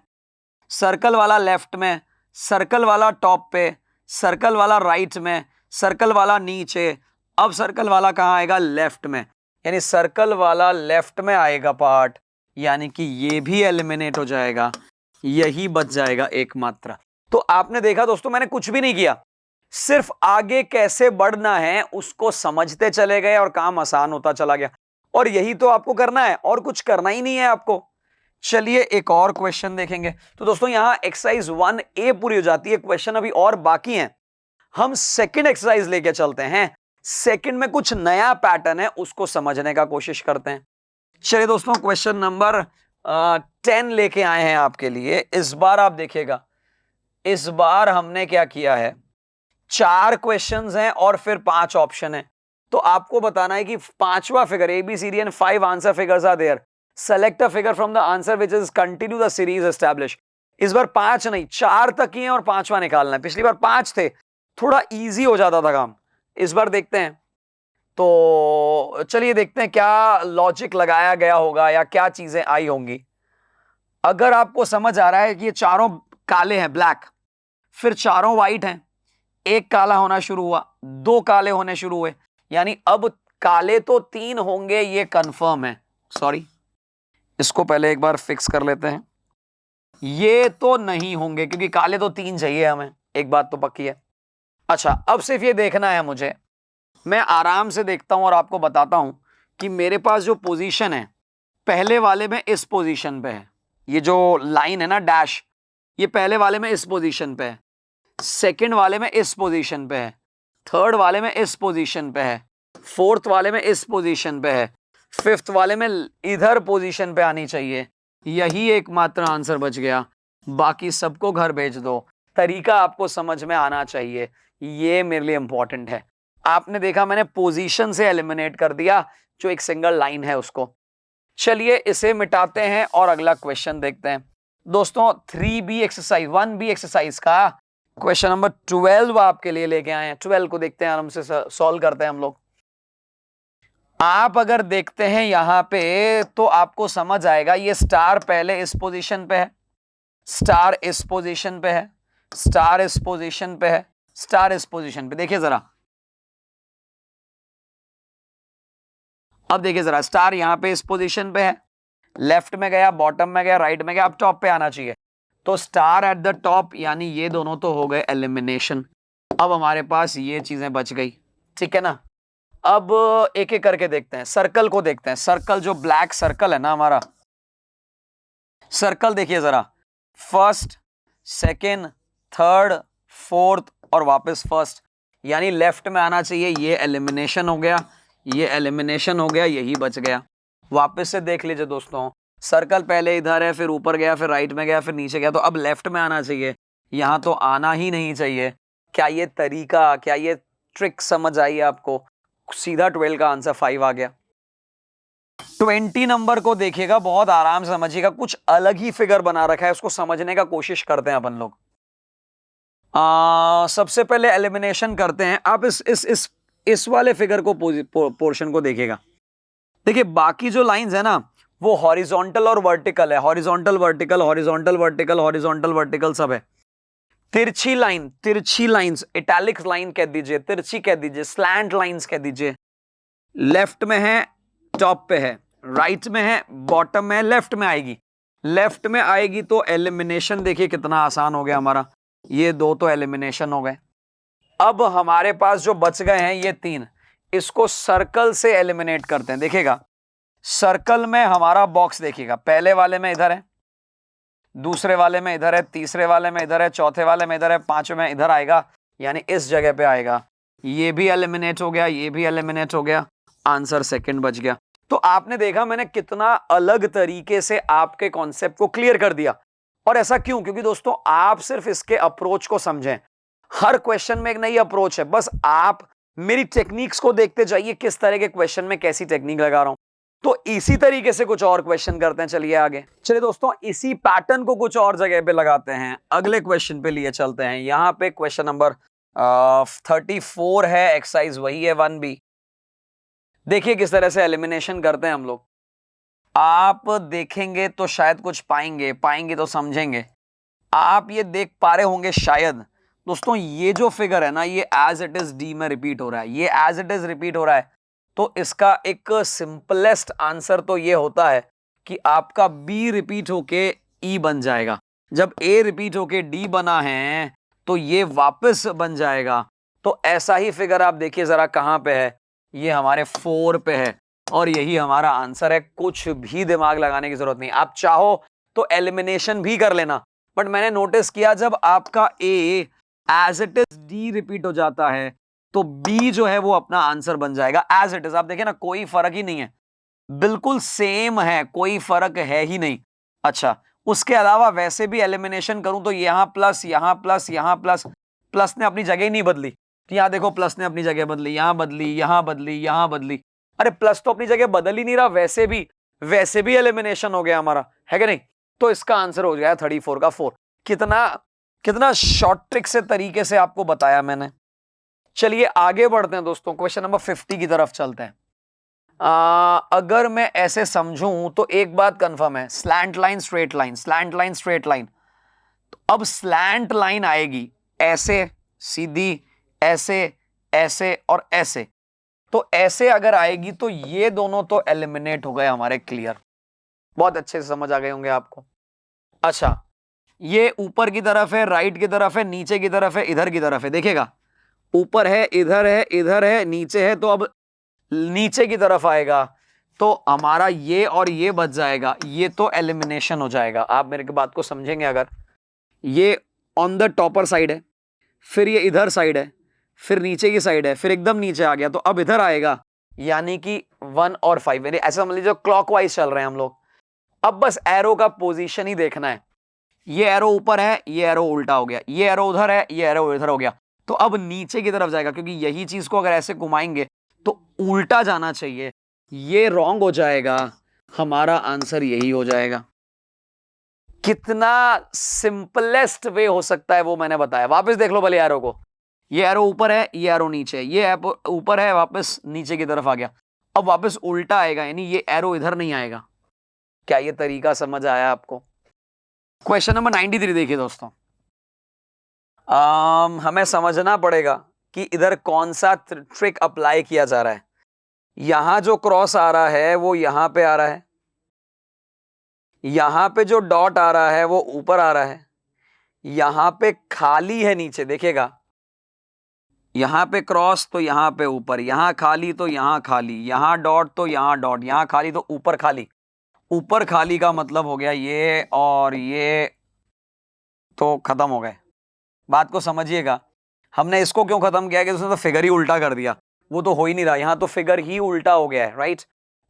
Speaker 1: सर्कल वाला लेफ्ट में, सर्कल वाला टॉप पे, सर्कल वाला राइट में, सर्कल वाला नीचे। अब सर्कल वाला कहां आएगा? लेफ्ट में। यानी सर्कल वाला लेफ्ट में आएगा पार्ट, यानी कि ये भी एलिमिनेट हो जाएगा, यही बच जाएगा एकमात्र। तो आपने देखा दोस्तों, मैंने कुछ भी नहीं किया, सिर्फ आगे कैसे बढ़ना है उसको समझते चले गए और काम आसान होता चला गया। और यही तो आपको करना है, और कुछ करना ही नहीं है आपको। चलिए एक और क्वेश्चन देखेंगे। तो दोस्तों यहां एक्सरसाइज 1A पूरी हो जाती है, क्वेश्चन अभी और बाकी हैं। हम सेकंड एक्सरसाइज लेके चलते हैं। सेकंड में कुछ नया पैटर्न है, उसको समझने का कोशिश करते हैं। चलिए दोस्तों क्वेश्चन नंबर 10 लेके आए हैं आपके लिए। इस बार आप देखिएगा, इस बार हमने क्या किया है, 4 क्वेश्चंस हैं और फिर 5 ऑप्शन है। तो आपको बताना है कि पांचवा figure ABCD and 5 answer figures are there, select a figure from the answer which is continue the series establish. इस बार 5 नहीं 4 तक ही है और 5वां निकालना है। पिछली बार 5 थे, थोड़ा इजी हो जाता था काम। इस बार देखते हैं, तो चलिए देखते हैं क्या लॉजिक लगाया गया होगा या क्या चीजें आई होंगी। अगर आपको समझ आ रहा है कि ये चारों काले हैं, ब्लैक, फिर चारों व्हाइट हैं, एक काला होना शुरू हुआ, 2 काले होने शुरू हुए, यानी अब काले तो 3 होंगे, ये कंफर्म है। सॉरी, इसको पहले एक बार फिक्स कर लेते हैं। ये तो नहीं होंगे क्योंकि काले तो 3 चाहिए हमें, एक बात तो पक्की है। अच्छा, अब सिर्फ ये देखना है मुझे, मैं आराम से देखता हूं और आपको बताता हूं कि मेरे पास जो पोजीशन है, पहले वाले में इस पोजीशन पे है, ये जो लाइन है ना डैश, ये पहले वाले में इस पोजीशन पे है, सेकंड वाले में इस पोजीशन पे है, थर्ड वाले में इस पोजीशन पे है, फोर्थ वाले में इस पोजीशन पे है, फिफ्थ वाले में इधर पोजीशन पे आनी चाहिए। यही एकमात्र आंसर बच गया, बाकी सबको घर भेज दो। तरीका आपको समझ में आना चाहिए, ये मेरे लिए इंपॉर्टेंट है। आपने देखा मैंने पोजीशन से एलिमिनेट कर दिया जो एक सिंगल लाइन है उसको। चलिए इसे मिटाते हैं और अगला क्वेश्चन देखते हैं। दोस्तों 3B एक्सरसाइज 1B एक्सरसाइज का क्वेश्चन नंबर 12 आपके लिए लेके आए हैं। 12 को देखते हैं, आराम से सॉल्व करते हैं हम लोग। आप अगर देखते हैं यहां पे तो आपको समझ आएगा, ये स्टार पहले इस पोजीशन पे है, स्टार इस पोजीशन पे है, स्टार इस पोजीशन पे है, स्टार इस पोजीशन पे। देखिए जरा, अब देखिए जरा, स्टार यहां पे इस पोजीशन पे है, लेफ्ट में गया, बॉटम में गया, राइट में गया, अब टॉप पे आना चाहिए। तो स्टार एट द टॉप, यानी ये दोनों तो हो गए एलिमिनेशन। अब हमारे पास ये चीजें बच गई, ठीक है ना। अब एक एक करके देखते हैं, सर्कल को देखते हैं। सर्कल जो ब्लैक सर्कल है ना हमारा, सर्कल देखिए जरा, फर्स्ट, सेकेंड, थर्ड, फोर्थ और वापस फर्स्ट, यानी लेफ्ट में आना चाहिए। ये एलिमिनेशन हो गया, ये एलिमिनेशन हो गया, यही बच गया। वापस से देख लीजिए दोस्तों, सर्कल पहले इधर है, फिर ऊपर गया, फिर राइट में गया, फिर नीचे गया, तो अब लेफ्ट में आना चाहिए। यहां तो आना ही नहीं चाहिए। क्या ये तरीका, क्या ये ट्रिक समझ आई आपको? सीधा 12 का आंसर 5 आ गया। 20 नंबर को देखिएगा, बहुत आराम से समझिएगा, कुछ अलग ही फिगर बना रखा है, उसको समझने का कोशिश करते हैं अपन लोग। सबसे पहले एलिमिनेशन करते हैं। आप इस वाले फिगर को पोर्शन को देखिएगा। देखिए बाकी जो लाइंस है ना वो हॉरिजॉन्टल और वर्टिकल है, horizontal vertical, horizontal vertical, horizontal vertical सब है। तिरछी लाइन, तिरछी लाइंस, इटैलिक लाइन कह दीजिए, तिरछी कह दीजिए, स्लैंट लाइंस कह दीजिए, लेफ्ट में है, टॉप पे है, राइट में है, बॉटम में है, लेफ्ट में आएगी। लेफ्ट में आएगी तो एलिमिनेशन देखिए कितना आसान हो गया हमारा, ये 2 तो एलिमिनेशन हो गए। अब हमारे पास जो बच गए हैं ये 3, इसको सर्कल से एलिमिनेट करते हैं। देखिएगा सर्कल में हमारा बॉक्स देखिएगा, पहले वाले में इधर है, दूसरे वाले में इधर है, तीसरे वाले में इधर है, चौथे वाले में इधर है, पांचवें में इधर आएगा, यानी इस जगह पे आएगा। ये भी एलिमिनेट हो गया, ये भी एलिमिनेट हो गया, आंसर सेकंड बच गया। तो आपने देखा मैंने कितना अलग तरीके से आपके कॉन्सेप्ट को क्लियर कर दिया। और ऐसा क्यों? क्योंकि दोस्तों आप सिर्फ इसके अप्रोच को समझें। हर क्वेश्चन में एक नई अप्रोच है, बस आप मेरी टेक्निक्स को देखते जाइए, किस तरह के क्वेश्चन में कैसी टेक्निक लगा रहा हूं। तो इसी तरीके से कुछ और क्वेश्चन करते हैं, चलिए आगे। चलिए दोस्तों इसी पैटर्न को कुछ और जगह पे लगाते हैं, अगले क्वेश्चन पे लिए चलते हैं। यहां पे क्वेश्चन नंबर 34 है, एक्सरसाइज वही है 1B। देखिए किस तरह से एलिमिनेशन करते हैं हम लोग। आप देखेंगे तो शायद कुछ पाएंगे तो समझेंगे। आप ये देख पा रहे होंगे शायद दोस्तों, ये जो फिगर है ना ये एज इट इज डी में रिपीट हो रहा है, ये एज इट इज रिपीट हो रहा है। तो इसका एक सिंपलेस्ट आंसर तो ये होता है कि आपका बी रिपीट होके ई बन जाएगा। जब ए रिपीट होके डी बना है तो ये वापस बन जाएगा, तो ऐसा ही फिगर आप देखिए जरा कहां पे है, ये हमारे 4 पे है और यही हमारा आंसर है। कुछ भी दिमाग लगाने की जरूरत नहीं, आप चाहो तो एलिमिनेशन भी कर लेना, बट मैंने नोटिस किया जब आपका A as it is D repeat हो जाता है तो बी जो है वो अपना आंसर बन जाएगा एज इट इज। आप देखें ना, कोई फर्क ही नहीं है, बिल्कुल सेम है, कोई फर्क है ही नहीं। अच्छा, उसके अलावा वैसे भी एलिमिनेशन करूं तो यहां प्लस, यहां प्लस, यहां प्लस, प्लस ने अपनी जगह ही नहीं बदली। यहां देखो प्लस ने अपनी जगह बदली, यहां बदली, यहां बदली, यहां बदली। अरे प्लस तो अपनी जगह बदल ही नहीं रहा, वैसे भी एलिमिनेशन हो गया हमारा, है कि नहीं? तो इसका आंसर हो गया 34 का 4। कितना कितना शॉर्ट ट्रिक से तरीके से आपको बताया मैंने। चलिए आगे बढ़ते हैं दोस्तों, क्वेश्चन नंबर 50 की तरफ चलते हैं। अगर मैं ऐसे समझूं तो एक बात कंफर्म है, slant line straight line, slant line straight line. तो अब स्लैंट लाइन आएगी ऐसे सीधी, ऐसे, ऐसे और ऐसे। तो ऐसे अगर आएगी तो ये दोनों तो एलिमिनेट हो गए हमारे, क्लियर, बहुत अच्छे से समझ आ गए होंगे आपको। अच्छा, ये ऊपर की तरफ है, राइट की तरफ है, नीचे की तरफ है, इधर की तरफ है। देखिएगा, ऊपर है, इधर है, इधर है, नीचे है, तो अब नीचे की तरफ आएगा तो हमारा ये और ये बच जाएगा, ये तो एलिमिनेशन हो जाएगा। आप मेरे की बात को समझेंगे, अगर ये ऑन द टॉपर साइड है, फिर ये इधर साइड है, फिर नीचे की साइड है, फिर एकदम नीचे आ गया तो अब इधर आएगा, यानी कि 1 और 5, यानी ऐसा समझ लीजिए क्लॉकवाइज चल रहे हैं हम लोग। अब बस एरो का पोजीशन ही देखना है, ये एरो ऊपर है, ये एरो उल्टा हो गया, ये एरो उधर है, ये एरो इधर हो गया, तो अब नीचे की तरफ जाएगा, क्योंकि यही चीज को अगर ऐसे घुमाएंगे तो उल्टा जाना चाहिए, ये रॉन्ग हो जाएगा, हमारा आंसर यही हो जाएगा। कितना सिंपलेस्ट वे हो सकता है वो मैंने बताया। वापस देख लो भले एरो को, ये एरो ऊपर है, ये एरो नीचे है, ये ऊपर है, वापस नीचे की तरफ आ गया, अब वापस उल्टा आएगा, यानी ये एरो इधर नहीं आएगा। क्या ये तरीका समझ आया आपको? क्वेश्चन नंबर 93 देखिए दोस्तों। हमें समझना पड़ेगा कि इधर कौन सा ट्रिक अप्लाई किया जा रहा है। यहां जो क्रॉस आ रहा है वो यहां पे आ रहा है, यहां पे जो डॉट आ रहा है वो ऊपर आ रहा है, यहां पे खाली है नीचे, देखिएगा, यहां पे क्रॉस तो यहां पे ऊपर, यहां खाली तो यहां खाली, यहां डॉट तो यहां डॉट, यहां खाली तो ऊपर खाली। ऊपर खाली का मतलब हो गया ये और ये तो खत्म हो गए। बात को समझिएगा, हमने इसको क्यों खत्म किया कि उसने तो फिगर ही उल्टा कर दिया, वो तो हो ही नहीं रहा, यहां तो फिगर ही उल्टा हो गया है, राइट?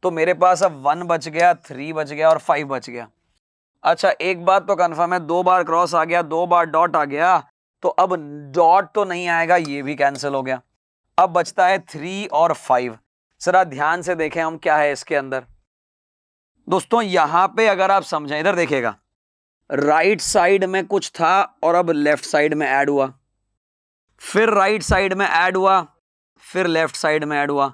Speaker 1: तो मेरे पास अब 1 बच गया, 3 बच गया और 5 बच गया। अच्छा, एक बात तो कंफर्म है, 2 बार क्रॉस आ गया, 2 बार डॉट आ गया, तो अब डॉट तो नहीं आएगा, ये भी कैंसिल हो गया। अब बचता है 3 और 5। जरा ध्यान से देखें हम क्या है इसके अंदर दोस्तों। यहां पे अगर आप समझें, इधर देखिएगा, राइट साइड में कुछ था और अब लेफ्ट साइड में ऐड हुआ, फिर राइट साइड में ऐड हुआ, फिर लेफ्ट साइड में ऐड हुआ,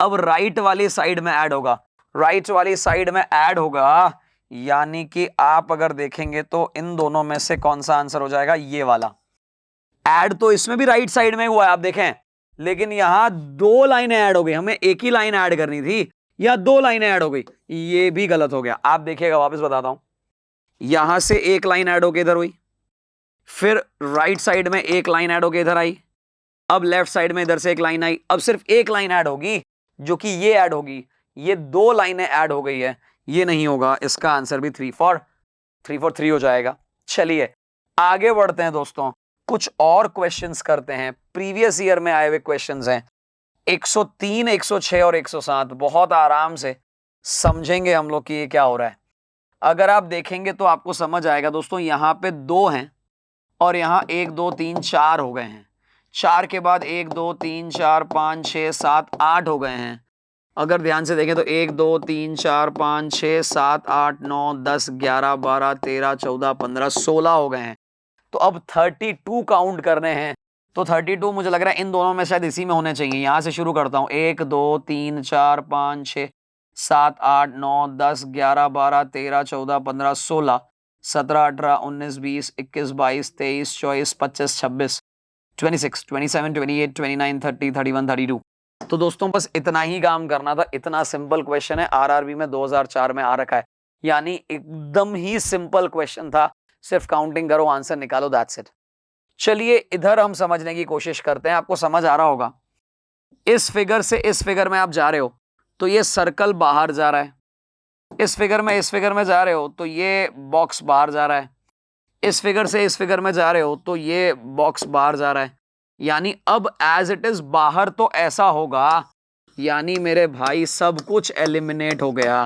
Speaker 1: अब राइट वाली साइड में ऐड होगा, राइट वाली साइड में ऐड होगा, यानी कि आप अगर देखेंगे तो इन दोनों में से कौन सा आंसर हो जाएगा? ये वाला। ऐड तो इसमें भी राइट साइड में हुआ है, आप देखें, लेकिन यहां 2 लाइनें ऐड हो गई, हमें एक ही लाइन ऐड करनी थी, या 2 लाइनें ऐड हो गई, ये भी गलत हो गया। आप देखिएगा, वापस बताता हूं, यहां से एक लाइन ऐड होके इधर हुई, फिर राइट साइड में एक लाइन ऐड होके इधर आई, अब लेफ्ट साइड में इधर से एक लाइन आई, अब सिर्फ एक लाइन ऐड होगी जो कि ये ऐड होगी, ये 2 लाइनें ऐड हो गई है, ये नहीं होगा। इसका आंसर भी 3 for 3 हो जाएगा। चलिए आगे बढ़ते हैं दोस्तों, कुछ और क्वेश्चंस करते हैं। प्रीवियस ईयर में आए हुए क्वेश्चंस हैं, 103, 106 और 107। बहुत आराम से समझेंगे हम लोग कि ये क्या हो रहा है। अगर आप देखेंगे तो आपको समझ आएगा दोस्तों, यहां पे 2 हैं और यहां 1 2 3 4 हो गए हैं, 4 के बाद 1 2 3 4 5 6 7 8 हो गए हैं। अगर ध्यान से देखें तो 1 2 3 4 5 6 7 8 9 10 11 12 13 14 15 16 हो गए हैं। तो अब 32 काउंट करने हैं, तो 32 मुझे लग रहा है इन दोनों में शायद इसी में होने चाहिए। यहां से शुरू करता हूं, 1 2 3 4 5 6 7 8 9 10 11 12 13 14 15 16 17 18 19 20 21 22 23 24 25 26 26 27 28 29 30 31 32। तो दोस्तों बस इतना ही काम करना था, इतना सिंपल क्वेश्चन है, आरआरबी में 2004 में आ रखा है, यानी एकदम ही सिंपल क्वेश्चन था, सिर्फ काउंटिंग करो, आंसर निकालो, दैट्स इट। चलिए इधर हम समझने की कोशिश करते हैं, आपको समझ आ रहा होगा। इस फिगर से इस फिगर में आप जा रहे हो तो ये सर्कल बाहर जा रहा है, इस फिगर में जा रहे हो तो ये बॉक्स बाहर जा रहा है, इस फिगर से इस फिगर में जा रहे हो तो ये बॉक्स बाहर जा रहा है। यानी अब एज इट इज बाहर तो ऐसा होगा, यानी मेरे भाई सब कुछ एलिमिनेट हो गया,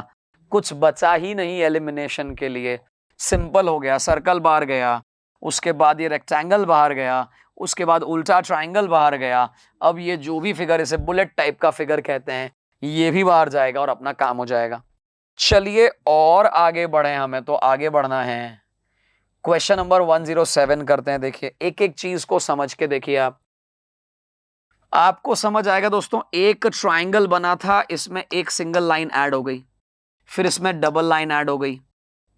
Speaker 1: कुछ बचा ही नहीं एलिमिनेशन के लिए। सिंपल हो गया, सर्कल बाहर गया, उसके बाद ये रेक्टेंगल बाहर गया, उसके बाद उल्टा ट्राइंगल बाहर गया। अब ये जो भी फिगर, इसे बुलेट टाइप का फिगर कहते हैं, ये भी बाहर जाएगा और अपना काम हो जाएगा। चलिए और आगे बढ़े, हमें तो आगे बढ़ना है। क्वेश्चन नंबर 107 करते हैं। देखिए एक एक चीज को समझ के देखिए आपको समझ आएगा दोस्तों। एक ट्राइंगल बना था, इसमें एक सिंगल लाइन ऐड हो गई, फिर इसमें डबल लाइन ऐड हो गई,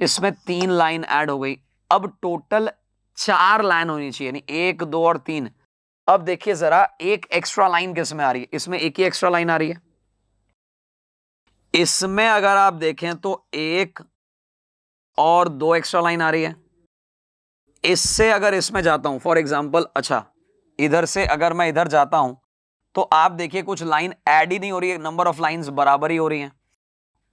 Speaker 1: इसमें 3 लाइन ऐड हो गई। अब टोटल 4 लाइन होनी चाहिए, यानी 1 2 और 3। अब देखिए जरा, एक एक्स्ट्रा लाइन किस में आ रही है? इसमें एक ही एक्स्ट्रा लाइन आ रही है। इसमें अगर आप देखें तो 1 और 2 एक्स्ट्रा लाइन आ रही है। इससे अगर इसमें जाता हूं फॉर एग्जाम्पल, अच्छा इधर से अगर मैं इधर जाता हूं तो आप देखिए कुछ लाइन ऐड ही नहीं हो रही है, नंबर ऑफ लाइंस बराबर ही हो रही हैं।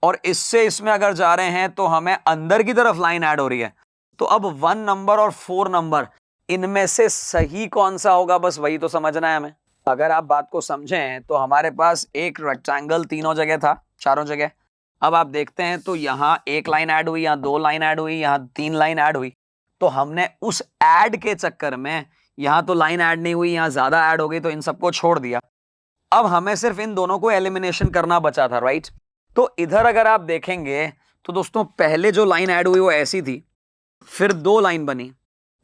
Speaker 1: और इससे इसमें अगर जा रहे हैं तो हमें अंदर की तरफ लाइन ऐड हो रही है। तो अब 1 नंबर और 4 नंबर, इनमें से सही कौन सा होगा, बस वही तो समझना है हमें। अगर आप बात को समझें तो हमारे पास एक रेक्टेंगल तीनों जगह था, चारों जगह। अब आप देखते हैं तो यहां 1 लाइन ऐड हुई, यहां 2 लाइन ऐड हुई, यहां 3 लाइन ऐड हुई। तो हमने उस ऐड के चक्कर में, यहां तो लाइन ऐड नहीं हुई, यहां ज्यादा ऐड हो गई, तो इन सबको छोड़ दिया। अब हमें सिर्फ इन दोनों को एलिमिनेशन करना बचा था, राइट। तो इधर अगर आप देखेंगे तो दोस्तों पहले जो लाइन ऐड हुई वो ऐसी थी, फिर 2 लाइन बनी,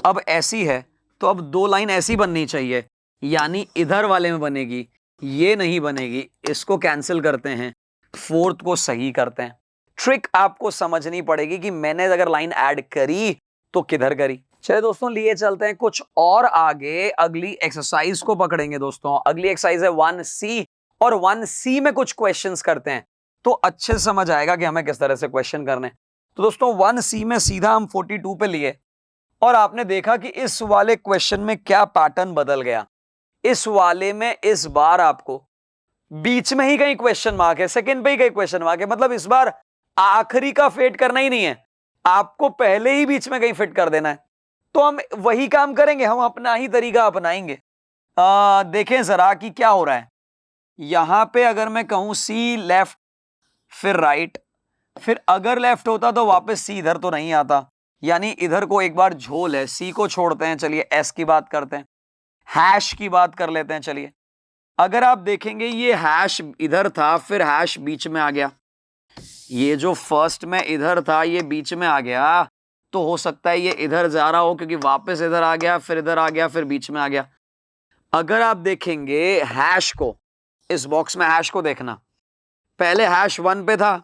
Speaker 1: अब ऐसी है, तो अब 2 लाइन ऐसी बननी चाहिए, यानी इधर वाले में बनेगी, ये नहीं बनेगी। इसको कैंसिल करते हैं, 4th को सही करते हैं। ट्रिक आपको समझनी पड़ेगी कि मैंने अगर लाइन ऐड करी तो किधर करी। चलिए दोस्तों लिए चलते हैं कुछ और आगे, अगली एक्सरसाइज को पकड़ेंगे दोस्तों। अगली एक्सरसाइज है 1C, और 1C में कुछ क्वेश्चंस करते हैं तो अच्छे से समझ आएगा कि हमें किस तरह से क्वेश्चन करने। तो दोस्तों 1C में सीधा हम 42 पे लिए, और आपने देखा कि इस वाले क्वेश्चन में क्या पैटर्न बदल गया। इस वाले में इस बार आपको बीच में ही कहीं क्वेश्चन मार्क है, सेकंड पे ही कहीं क्वेश्चन मार्क है, मतलब इस बार आखिरी का फिट करना ही नहीं है, आपको पहले ही बीच में कहीं फिट कर देना है। तो हम वही काम करेंगे, हम अपना ही तरीका अपनाएंगे। देखें जरा कि क्या हो रहा है। यहां पे अगर मैं कहूं सी लेफ्ट फिर राइट, फिर अगर लेफ्ट होता तो वापस सी इधर तो नहीं आता, यानी इधर को एक बार झोल है। सी को छोड़ते हैं, चलिए एस की बात करते हैं, हैश की बात कर लेते हैं। चलिए अगर आप देखेंगे ये हैश इधर था, फिर हैश बीच में आ गया, ये जो फर्स्ट में इधर था ये बीच में आ गया, तो हो सकता है ये इधर जा रहा हो, क्योंकि वापस इधर आ गया, फिर इधर आ गया, फिर बीच में आ गया। अगर आप देखेंगे हैश को, इस बॉक्स में हैश को देखना, पहले हैश 1 पे था,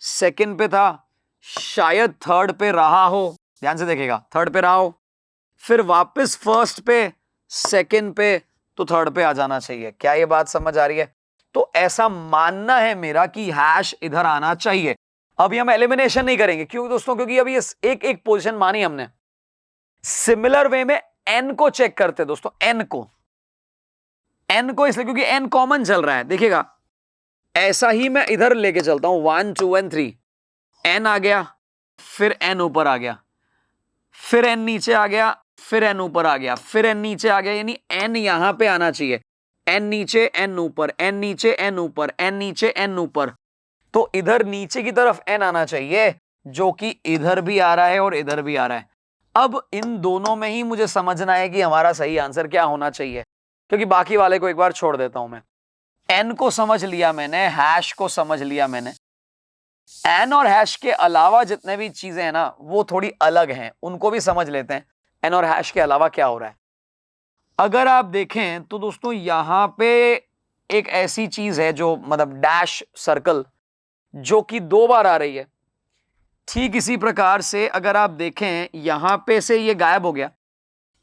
Speaker 1: सेकंड पे था, शायद थर्ड पे रहा हो, ध्यान से देखिएगा, थर्ड पे रहा हो, फिर वापस फर्स्ट पे, सेकंड पे, तो थर्ड पे आ जाना चाहिए। क्या ये बात समझ आ रही है? तो ऐसा मानना है मेरा कि हैश इधर आना चाहिए। अभी हम एलिमिनेशन नहीं करेंगे, क्यों दोस्तों? क्योंकि अभी एक एक पोजीशन मानी हमने। सिमिलर वे में एन को चेक करते दोस्तों, एन को इसलिए क्योंकि एन कॉमन चल रहा है। देखिएगा ऐसा ही मैं इधर लेके चलता हूं, 1 2 और 3, एन आ गया, फिर एन ऊपर आ गया, फिर एन नीचे आ गया, फिर एन ऊपर आ गया, फिर एन नीचे आ गया, यानी एन यहां पे आना चाहिए। एन नीचे एन ऊपर, एन नीचे एन ऊपर, एन नीचे एन ऊपर, तो इधर नीचे की तरफ एन आना चाहिए, जो कि इधर भी आ रहा है और इधर भी आ रहा है। अब इन दोनों में ही मुझे समझना है कि हमारा सही आंसर क्या होना चाहिए, क्योंकि बाकी वाले को एक बार छोड़ देता हूं मैं। एन को समझ लिया मैंने, हैश को समझ लिया मैंने। एन और हैश के अलावा जितने भी चीजें हैं ना वो थोड़ी अलग हैं, उनको भी समझ लेते हैं। एन और हैश के अलावा क्या हो रहा है? अगर आप देखें तो दोस्तों यहां पे एक ऐसी चीज है जो मतलब डैश सर्कल, जो कि 2 बार आ रही है। ठीक इसी प्रकार से अगर आप देखें यहां पे से ये गायब हो गया,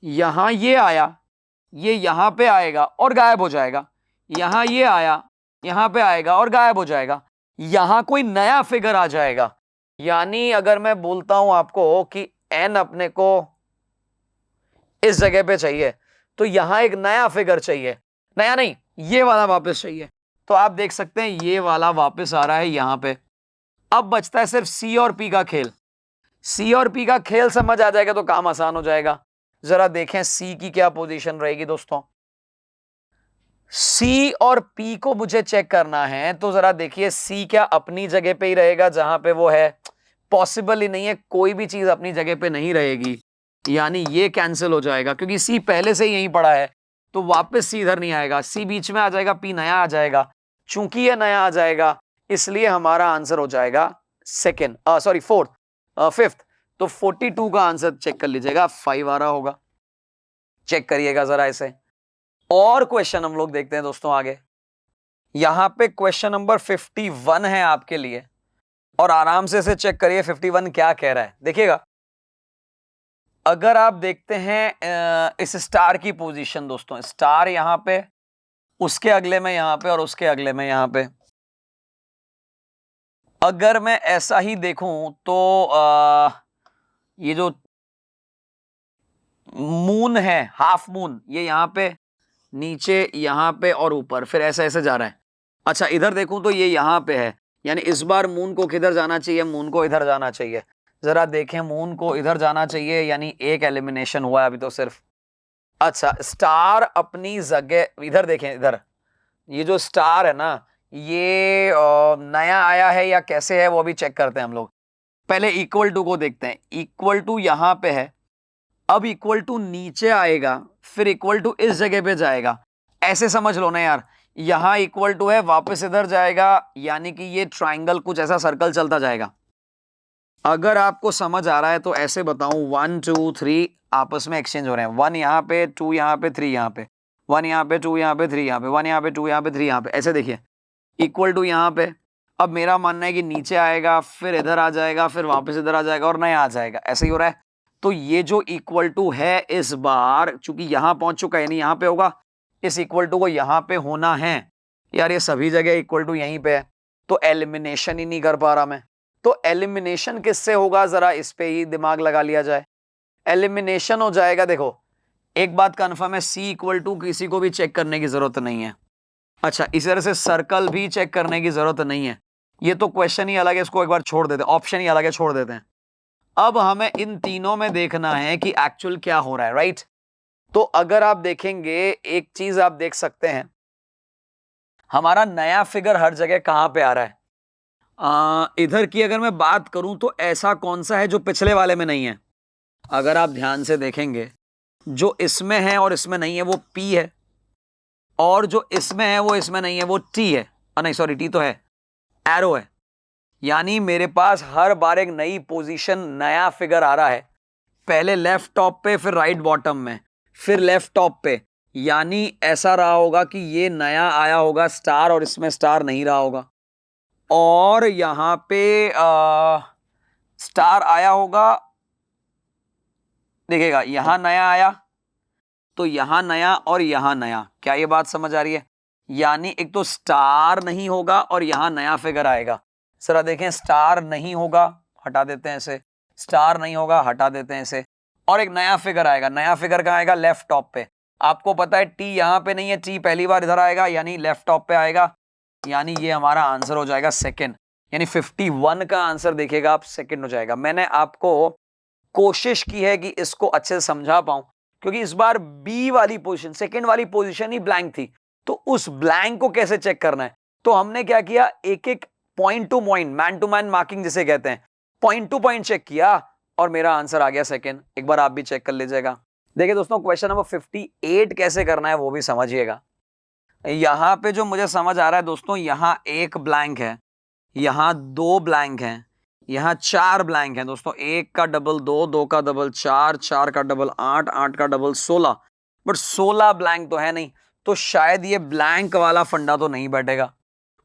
Speaker 1: यहां ये आया, ये यहां पे आएगा और गायब हो जाएगा, यहां ये आया, यहां पे आएगा और गायब हो जाएगा, यहां कोई नया फिगर आ जाएगा। यानी अगर मैं बोलता हूं आपको कि एन अपने को इस जगह पे चाहिए, तो यहां एक नया फिगर चाहिए, नया नहीं, ये वाला वापस चाहिए। तो आप देख सकते हैं ये वाला वापस आ रहा है यहां पे। अब बचता है सिर्फ सी और पी का खेल। सी और पी का खेल समझ आ जाएगा तो काम आसान हो जाएगा। जरा देखें सी की क्या पोजीशन रहेगी दोस्तों। सी और पी को मुझे चेक करना है, तो जरा देखिए सी क्या अपनी जगह पे ही रहेगा जहां पे वो है? पॉसिबल ही नहीं है, कोई भी चीज अपनी जगह पे नहीं रहेगी, यानी ये कैंसिल हो जाएगा क्योंकि सी पहले से ही यहीं पड़ा है, तो वापस सी इधर नहीं आएगा, सी बीच में आ जाएगा, पी नया आ जाएगा। चूंकि ये नया आ जाएगा इसलिए हमारा आंसर हो जाएगा सेकेंड, सॉरी फोर्थ, फिफ्थ। तो 42 का आंसर चेक कर लीजिएगा, 5 आ रहा होगा। चेक करिएगा जरा इसे। और क्वेश्चन हम लोग देखते हैं दोस्तों आगे। यहां पे क्वेश्चन नंबर 51 है आपके लिए, और आराम से इसे चेक करिए 51 क्या कह रहा है। देखिएगा, अगर आप देखते हैं इस स्टार की पोजीशन दोस्तों, स्टार यहां पे, उसके अगले में यहां पे, और उसके अगले में यहां पे। अगर मैं ऐसा ही देखूं तो ये जो मून है, हाफ मून, ये यहां पे, नीचे यहां पे और ऊपर, फिर ऐसे ऐसे जा रहा है। अच्छा इधर देखूं तो ये यहां पे है, यानी इस बार मून को किधर जाना चाहिए? मून को इधर जाना चाहिए। जरा देखें, मून को इधर जाना चाहिए, यानी एक एलिमिनेशन हुआ है अभी तो सिर्फ। अच्छा स्टार अपनी जगह, इधर देखें, इधर ये जो स्टार है ना, ये नया आया है या कैसे है वो भी चेक करते हैं हम लोग। पहले इक्वल टू को देखते हैं। इक्वल टू यहां पे है, अब इक्वल टू नीचे आएगा, फिर इक्वल टू इस जगह पे जाएगा। ऐसे समझ लो ना यार, यहां इक्वल टू है, वापस इधर जाएगा, यानी कि ये ट्राइंगल कुछ ऐसा सर्कल चलता जाएगा। अगर आपको समझ आ रहा है तो ऐसे बताऊं, 1 2 3 आपस में एक्सचेंज हो रहे हैं। 1 यहां पे, 2 यहां पे, 3 यहां पे, 1 यहां पे, 2 यहां पे, 3 यहां पे, 1 यहां पे, 2 यहां पे, 3 यहां पे। ऐसे देखिए, इक्वल टू यहां पे। अब मेरा मानना है कि नीचे आएगा, फिर इधर आ जाएगा, फिर वापस इधर आ जाएगा और नया आ जाएगा। ऐसे ही हो रहा है। तो ये जो इक्वल टू है इस बार, चूंकि यहां पहुंच चुका है, यानी यहां पे होगा, इस इक्वल टू को यहां पे होना है। यार ये सभी जगह इक्वल टू यहीं पे है, तो एलिमिनेशन ही नहीं कर पा रहा मैं। तो एलिमिनेशन किससे होगा? जरा इस पे ही दिमाग लगा लिया जाए। एलिमिनेशन हो जाएगा, देखो एक बात कंफर्म है, सी इक्वल टू किसी को भी चेक करने की जरूरत नहीं है। अच्छा इस तरह से सर्कल भी चेक करने की जरूरत नहीं है, ये तो क्वेश्चन ही अलग है, इसको एक बार छोड़ देते हैं, ऑप्शन ही अलग है, छोड़ देते हैं। अब हमें इन तीनों में देखना है कि एक्चुअल क्या हो रहा है, राइट? तो अगर आप देखेंगे, एक चीज आप देख सकते हैं, हमारा नया फिगर हर जगह कहां पे आ रहा है? इधर की अगर मैं बात करूं तो ऐसा कौन सा है जो पिछले वाले में नहीं है? अगर आप ध्यान से देखेंगे, जो इसमें है और इसमें नहीं है वो P है, और जो इसमें है वो इसमें नहीं है वो T है। नहीं सॉरी, T तो है, एरो है। यानी मेरे पास हर बार एक नई पोजीशन, नया फिगर आ रहा है, पहले लेफ्ट टॉप पे, फिर राइट बॉटम में, फिर लेफ्ट टॉप पे। यानी ऐसा रहा होगा कि ये नया आया होगा स्टार, और इसमें स्टार नहीं रहा होगा, और यहां पे स्टार आया होगा। देखिएगा, यहां नया आया, तो यहां नया और यहां नया। क्या ये बात समझ आ रही है? यानी एक तो स्टार नहीं होगा और यहां नया फिगर आएगा। जरा देखें, स्टार नहीं होगा, हटा देते हैं इसे, स्टार नहीं होगा, हटा देते हैं इसे, और एक नया फिगर आएगा। नया फिगर कहां आएगा? लेफ्ट टॉप पे। आपको पता है टी यहां पे नहीं है, टी पहली बार इधर आएगा, यानी लेफ्ट टॉप पे आएगा। यानी ये हमारा आंसर हो जाएगा सेकंड, यानी 51 का आंसर देखिएगा आप, सेकंड हो जाएगा। मैंने आपको कोशिश की है कि इसको अच्छे से समझा पाऊं, क्योंकि इस बार बी वाली पोजीशन, सेकंड वाली पोजीशन ही ब्लैंक थी, तो उस ब्लैंक को कैसे चेक करना है। तो हमने क्या किया, एक एक point to point, man to man marking जिसे कहते हैं, पॉइंट टू पॉइंट चेक किया, और मेरा आंसर आ गया सेकंड। एक बार आप भी चेक कर लीजिएगा। देखिए दोस्तों, क्वेश्चन नंबर 58 कैसे करना है वो भी समझिएगा। यहां पे जो मुझे समझ आ रहा है दोस्तों, यहां एक ब्लैंक है, यहां 2 ब्लैंक हैं, यहां 4 ब्लैंक हैं दोस्तों। 1 का डबल 2, 2 का डबल 4, 4 का डबल 8, 8 का डबल 16, बट 16 ब्लैंक तो है नहीं, तो शायद ये ब्लैंक वाला फंडा तो नहीं बैठेगा।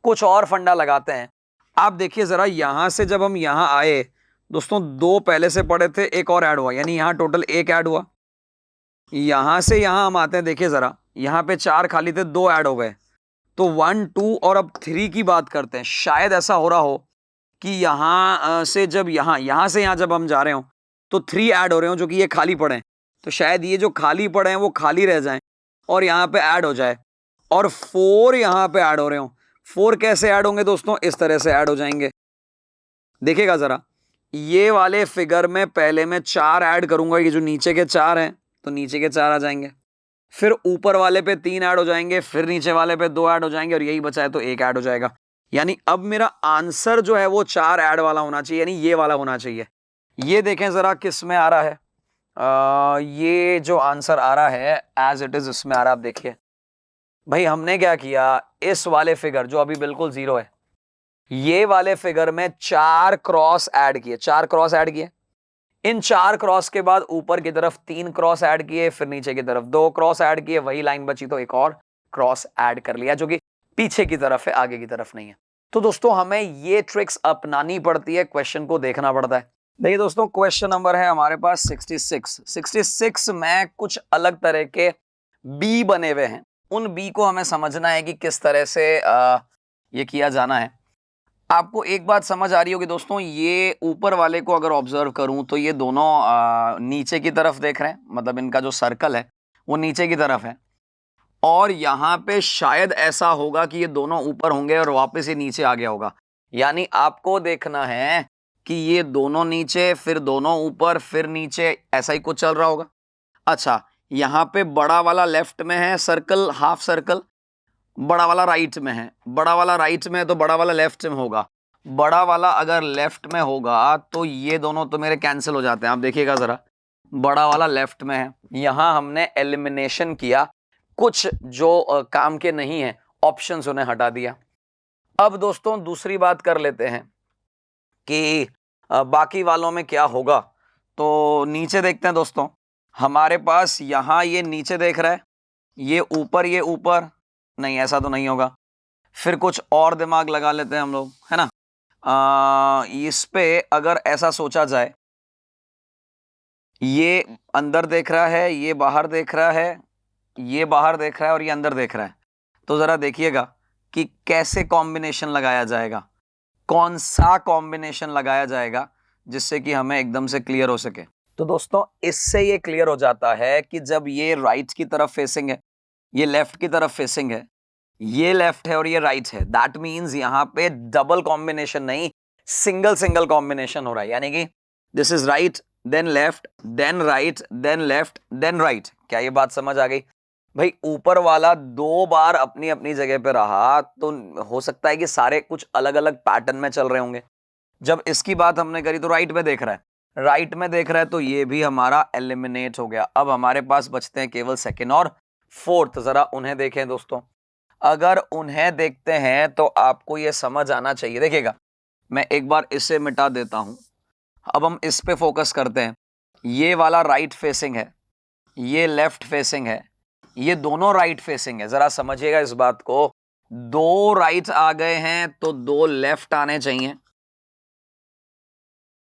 Speaker 1: कुछ और फंडा लगाते हैं। आप देखिए जरा, यहां से जब हम यहां आए दोस्तों, 2 पहले से पड़े थे, एक और ऐड हुआ, यानी यहां टोटल 1 ऐड हुआ। यहां से यहां हम आते हैं, देखिए जरा, यहां पे 4 खाली थे, 2 ऐड हो गए, तो 1 2 और अब 3 की बात करते हैं। शायद ऐसा हो रहा हो कि यहां से जब यहां से यहां जब हम जा रहे हो तो 3 ऐड हो रहे हो, जो कि ये खाली पड़े हैं। तो शायद ये जो खाली पड़े हैं वो खाली रह जाएं और यहाँ पे ऐड हो जाए, और 4 यहाँ पे ऐड हो रहे हो। 4 कैसे ऐड होंगे दोस्तों? इस तरह से ऐड हो जाएंगे। देखिएगा जरा, ये वाले फिगर में पहले मैं 4 ऐड करूंगा, ये जो नीचे के 4 हैं तो नीचे के 4 आ जाएंगे, फिर ऊपर वाले पे 3 ऐड हो जाएंगे, फिर नीचे वाले पे 2 ऐड हो जाएंगे, और यही बचा है तो 1 ऐड हो जाएगा। यानी अब मेरा आंसर जो है वो 4 ऐड वाला होना चाहिए, यानी ये वाला होना चाहिए। ये देखें जरा किस में आ रहा है। ये जो आंसर आ रहा है एज इट इज इसमें आ रहा है। आप देखिए भाई, हमने क्या किया, इस वाले फिगर जो अभी बिल्कुल 0 है, ये वाले फिगर में 4 क्रॉस ऐड किए, 4 क्रॉस ऐड किए। इन 4 क्रॉस के बाद ऊपर की तरफ 3 क्रॉस ऐड किए, फिर नीचे की तरफ 2 क्रॉस ऐड किए, वही लाइन बची तो एक और क्रॉस ऐड कर लिया, जो कि पीछे की तरफ है, आगे की तरफ नहीं है। तो दोस्तों हमें ये ट्रिक्स अपनानी पड़ती है, क्वेश्चन को देखना पड़ता है। देखिए दोस्तों, क्वेश्चन नंबर है हमारे पास 66 में कुछ अलग तरह के बी बने हुए हैं। उन बी को हमें समझना है कि किस तरह से ये किया जाना है। आपको एक बात समझ आ रही होगी दोस्तों, ये ऊपर वाले को अगर ऑब्जर्व करूं तो ये दोनों नीचे की तरफ देख रहे हैं, मतलब इनका जो सर्कल है वो नीचे की तरफ है, और यहाँ पे शायद ऐसा होगा कि ये दोनों ऊपर होंगे और वापस ये नीचे आ गया होगा। यानी आपको देखना है कि ये दोनों नीचे, फिर दोनों ऊपर, फिर नीचे, ऐसा ही कुछ चल रहा होगा। अच्छा, यहाँ पे बड़ा वाला लेफ्ट में है सर्कल, हाफ सर्कल, बड़ा वाला राइट में है। बड़ा वाला राइट में है तो बड़ा वाला लेफ्ट में होगा। बड़ा वाला अगर लेफ्ट में होगा तो ये दोनों तो मेरे कैंसिल हो जाते हैं। आप देखिएगा जरा, बड़ा वाला लेफ्ट में है। यहां हमने एलिमिनेशन किया, कुछ जो काम के नहीं है ऑप्शंस उन्हें हटा दिया। अब दोस्तों दूसरी बात कर लेते हैं कि बाकी वालों में क्या होगा। तो नीचे देखते हैं दोस्तों, हमारे पास यहां ये नीचे देख रहा है, ये ऊपर नहीं, ऐसा तो नहीं होगा। फिर कुछ और दिमाग लगा लेते हैं हम लोग, है ना। इस पे अगर ऐसा सोचा जाए, ये अंदर देख रहा है, ये बाहर देख रहा है, ये बाहर देख रहा है और ये अंदर देख रहा है, तो जरा देखिएगा कि कैसे कॉम्बिनेशन लगाया जाएगा, कौन सा कॉम्बिनेशन लगाया जाएगा जिससे कि हमें एकदम से क्लियर हो सके। तो दोस्तों इससे ये क्लियर हो जाता है कि जब ये राइट की तरफ फेसिंग है, ये लेफ्ट की तरफ फेसिंग है, ये लेफ्ट है और ये राइट है, दैट मीन्स यहां पे डबल कॉम्बिनेशन नहीं, सिंगल कॉम्बिनेशन हो रहा है। यानी कि this is right then left then right then left then right. क्या ये बात समझ आ गई भाई? ऊपर वाला 2 बार अपनी अपनी जगह पे रहा तो हो सकता है कि सारे कुछ अलग अलग पैटर्न में चल रहे होंगे। जब इसकी बात हमने करी तो राइट में देख रहा है, राइट में देख रहा है, तो ये भी हमारा एलिमिनेट हो गया। अब हमारे पास बचते हैं केवल सेकेंड और फोर्थ। जरा उन्हें देखें दोस्तों, अगर उन्हें देखते हैं तो आपको ये समझ आना चाहिए। देखिएगा, मैं एक बार इसे मिटा देता हूं, अब हम इस पे फोकस करते हैं। ये वाला राइट फेसिंग है, ये लेफ्ट फेसिंग है, ये दोनों राइट फेसिंग है। जरा समझिएगा इस बात को, 2 राइट आ गए हैं तो 2 लेफ्ट आने चाहिए।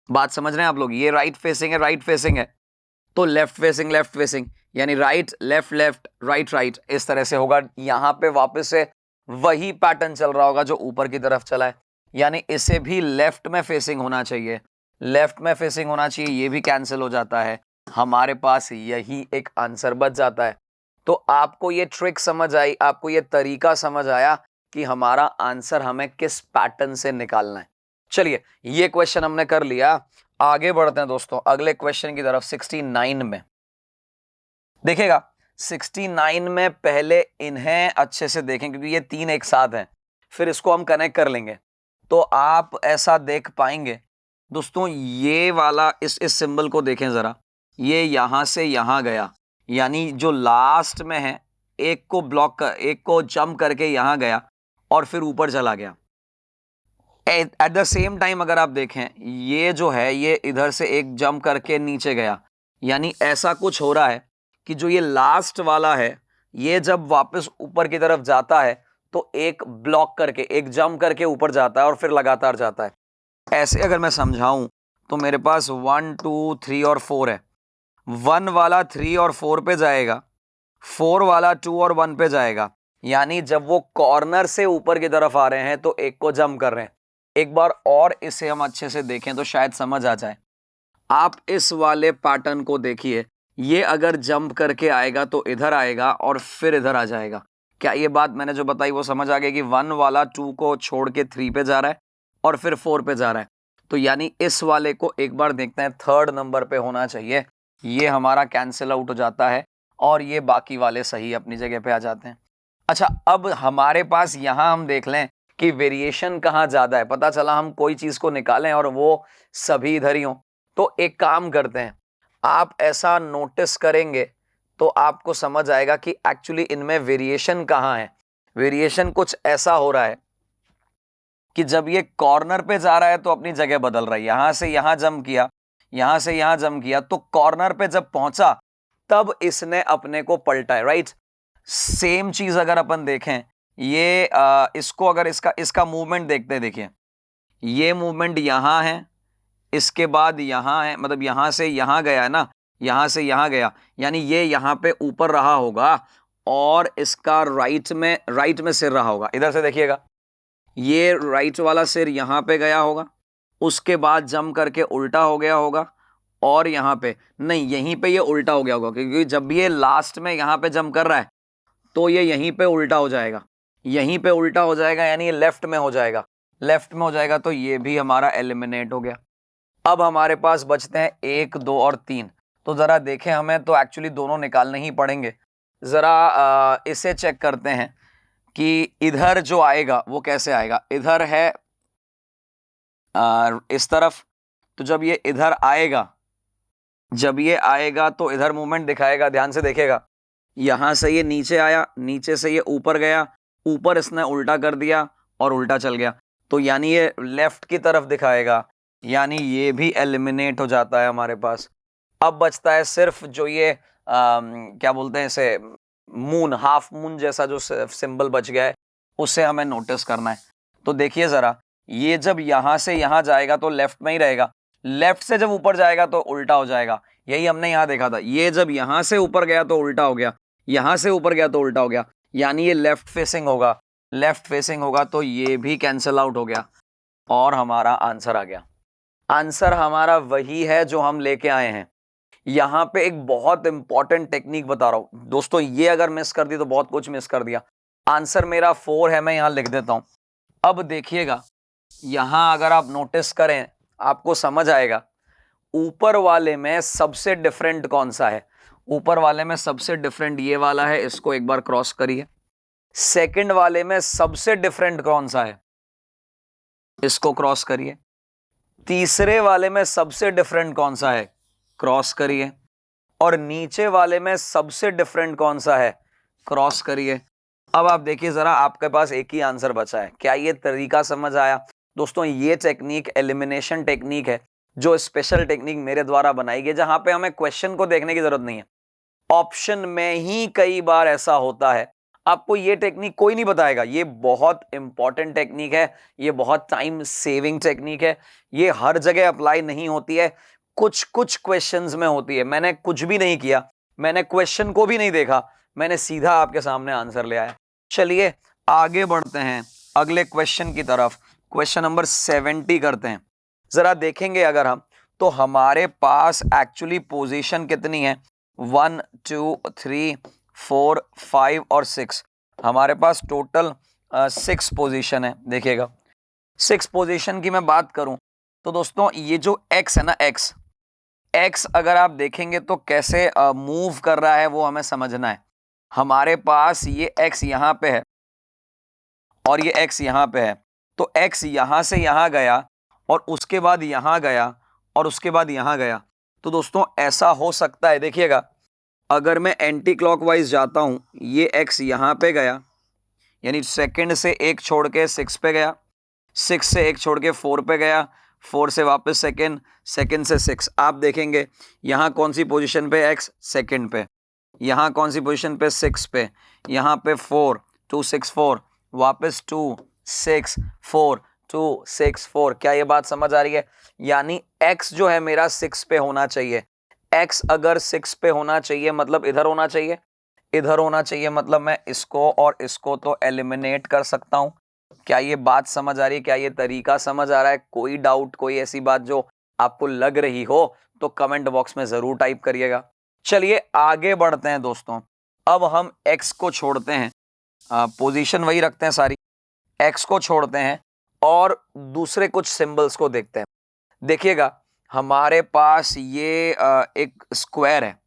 Speaker 1: बात समझ रहे हैं आप लोग? ये राइट फेसिंग है, राइट फेसिंग है, तो लेफ्ट फेसिंग, यानी right left left right right, इस तरह से होगा। यहां पे वापस से वही पैटर्न चल रहा होगा जो ऊपर की तरफ चला है, यानी इसे भी लेफ्ट में फेसिंग होना चाहिए, लेफ्ट में फेसिंग होना चाहिए, ये भी कैंसिल हो जाता है। हमारे पास यही एक आंसर बच जाता है। तो आपको ये ट्रिक समझ आई, आपको ये तरीका समझ आया कि हमारा आंसर हमें किस पैटर्न से निकालना है। चलिए, ये क्वेश्चन हमने कर लिया, आगे बढ़ते हैं दोस्तों अगले क्वेश्चन की तरफ। 69 में देखिएगा, 69 में पहले इन्हें अच्छे से देखें क्योंकि ये 3 एक साथ हैं, फिर इसको हम कनेक्ट कर लेंगे तो आप ऐसा देख पाएंगे दोस्तों। ये वाला इस सिंबल को देखें जरा, ये यहां से यहां गया, यानी जो लास्ट में है एक को ब्लॉक कर, एक को जंप करके यहां गया और फिर ऊपर चला गया। एट द सेम टाइम अगर आप देखें, ये जो है ये इधर से एक जंप करके नीचे गया, यानी ऐसा कुछ हो रहा है कि जो ये लास्ट वाला है ये जब वापस ऊपर की तरफ जाता है तो एक ब्लॉक करके, एक जंप करके ऊपर जाता है और फिर लगातार जाता है। ऐसे अगर मैं समझाऊं तो मेरे पास 1 2 3 और 4 है। 1 वाला 3 और 4 पे जाएगा, 4 वाला 2 और 1 पे जाएगा, यानी जब वो कॉर्नर से ऊपर की तरफ आ रहे हैं तो एक को जंप कर रहे हैं। एक बार और इसे हम अच्छे से देखें तो शायद समझ आ जाए। आप इस वाले पैटर्न को देखिए, ये अगर जंप करके आएगा तो इधर आएगा और फिर इधर आ जाएगा। क्या ये बात मैंने जो बताई वो समझ आ गई कि 1 वाला 2 को छोड़ के 3 पे जा रहा है और फिर 4 पे जा रहा है। तो यानी इस वाले को एक बार देखते हैं, 3rd नंबर पे होना चाहिए। ये हमारा कैंसिल आउट हो जाता है और ये बाकी वाले सही अपनी जगह पे आ जाते हैं। अच्छा, अब हमारे पास यहां हम देख लें कि वेरिएशन कहाँ ज्यादा है। पता चला हम कोई चीज को निकालें और वो सभी इधर ही हो। तो एक काम करते हैं, आप ऐसा नोटिस करेंगे तो आपको समझ आएगा कि एक्चुअली इनमें वेरिएशन कहाँ है। वेरिएशन कुछ ऐसा हो रहा है कि जब ये कॉर्नर पे जा रहा है तो अपनी जगह बदल रहा है। यहां से यहां जंप किया, यहां से यहां जंप किया, तो कॉर्नर पे जब पहुंचा तब इसने अपने को पलटा है, राइट। सेम चीज अगर अपन देखें, ये इसको अगर इसका मूवमेंट देखते हैं, देखिए ये मूवमेंट यहां है, इसके बाद यहां है, मतलब यहां से यहां गया है ना, यहां से यहां गया, यानी ये यहां पे ऊपर रहा होगा और इसका राइट में सिर रहा होगा। इधर से देखिएगा, ये राइट वाला सिर यहां पे गया होगा, उसके बाद जंप करके उल्टा हो गया होगा और यहां पे नहीं, यहीं पे ये उल्टा हो गया होगा, क्योंकि जब भी ये लास्ट में यहां पे जंप कर रहा है तो ये यहीं पे उल्टा हो जाएगा, यहीं पे उल्टा हो जाएगा, यानी ये लेफ्ट में हो जाएगा। लेफ्ट में हो जाएगा तो ये भी हमारा एलिमिनेट हो गया। अब हमारे पास बचते हैं 1, 2 और 3। तो जरा देखें, हमें तो एक्चुअली दोनों निकालने ही पड़ेंगे। जरा इसे चेक करते हैं कि इधर जो आएगा वो कैसे आएगा। इधर है इस तरफ, तो जब ये इधर आएगा, जब ये आएगा तो इधर मूवमेंट दिखाएगा। ध्यान से देखेगा, यहां से ये नीचे आया, नीचे से ये ऊपर गया, ऊपर इसने उल्टा कर दिया और उल्टा चल गया, तो यानी ये लेफ्ट की तरफ दिखाएगा, यानी ये भी एलिमिनेट हो जाता है हमारे पास। अब बचता है सिर्फ जो ये क्या बोलते हैं इसे, मून, हाफ मून जैसा जो सिंबल बच गया है, उसे हमें नोटिस करना है। तो देखिए जरा, ये जब यहां से यहां जाएगा तो लेफ्ट में ही रहेगा, लेफ्ट से जब ऊपर जाएगा तो उल्टा हो जाएगा। यही हमने यहां देखा था, ये जब यहां से ऊपर गया तो उल्टा हो गया, यहां से ऊपर गया तो उल्टा हो गया, यानी ये लेफ्ट फेसिंग होगा। लेफ्ट फेसिंग होगा तो ये भी कैंसिल आउट हो गया और हमारा आंसर आ गया। आंसर हमारा वही है जो हम लेके आए हैं। यहां पे एक बहुत इंपॉर्टेंट टेक्निक बता रहा हूं दोस्तों, ये अगर मिस कर दी तो बहुत कुछ मिस कर दिया। आंसर मेरा 4 है, मैं यहां लिख देता हूं। अब देखिएगा, यहां अगर आप नोटिस करें आपको समझ आएगा, ऊपर वाले में सबसे डिफरेंट कौन सा है। ऊपर वाले में सबसे डिफरेंट ये वाला है, इसको एक बार क्रॉस करिए। सेकंड वाले में सबसे डिफरेंट कौन सा है, इसको क्रॉस करिए। तीसरे वाले में सबसे डिफरेंट कौन सा है, क्रॉस करिए। और नीचे वाले में सबसे डिफरेंट कौन सा है, क्रॉस करिए। अब आप देखिए जरा, आपके पास एक ही आंसर बचा है। क्या ये तरीका समझ आया दोस्तों? ये टेक्निक एलिमिनेशन टेक्निक है, जो स्पेशल टेक्निक मेरे द्वारा बनाई गई, जहां पे हमें क्वेश्चन को देखने की जरूरत नहीं है, ऑप्शन में ही कई बार ऐसा होता है। आपको ये टेक्निक कोई नहीं बताएगा। ये बहुत इंपॉर्टेंट टेक्निक है, ये बहुत टाइम सेविंग टेक्निक है। ये हर जगह अप्लाई नहीं होती है, कुछ कुछ क्वेश्चंस में होती है। मैंने कुछ भी नहीं किया, मैंने क्वेश्चन को भी नहीं देखा, मैंने सीधा आपके सामने आंसर ले आया। चलिए आगे बढ़ते हैं अगले क्वेश्चन की तरफ। क्वेश्चन नंबर 70 करते हैं। जरा देखेंगे अगर हम, तो हमारे पास एक्चुअली पोजीशन कितनी है, 1 2 3 4 5 और 6। हमारे पास टोटल 6 पोजीशन है। देखिएगा 6 पोजीशन की मैं बात करूं तो दोस्तों, ये जो x है ना, x अगर आप देखेंगे तो कैसे मूव कर रहा है वो हमें समझना है। हमारे पास ये x यहां पे है और ये x यहां पे है, तो x यहां से यहां गया और उसके बाद यहां गया और उसके बाद यहां गया। तो दोस्तों ऐसा हो सकता है, देखिएगा, अगर मैं एंटी क्लॉकवाइज जाता हूं, ये x यहां पे गया, यानी सेकंड से एक छोड़ के 6 पे गया, 6 से एक छोड़ के 4 पे गया, 4 से वापस सेकंड, सेकंड से 6। आप देखेंगे यहां कौन सी पोजीशन पे x, सेकंड पे, यहां कौन सी पोजीशन पे 6 पे, यहां पे 4 2 6 4, वापस 2 6 4 2 6 4। क्या ये बात समझ आ रही है? यानी x जो है मेरा 6 पे होना चाहिए। x अगर 6 पे होना चाहिए मतलब इधर होना चाहिए, इधर होना चाहिए, मतलब मैं इसको और इसको तो एलिमिनेट कर सकता हूं। क्या ये बात समझ आ रही है? क्या ये तरीका समझ आ रहा है? कोई डाउट, कोई ऐसी बात जो आपको लग रही हो तो कमेंट बॉक्स में जरूर टाइप करिएगा। चलिए आगे बढ़ते हैं दोस्तों। अब हम x को छोड़ते हैं, पोजीशन वही रखते हैं सारी, x को छोड़ते हैं और दूसरे कुछ सिंबल्स को देखते हैं। देखिएगा हमारे पास ये एक स्क्वायर है।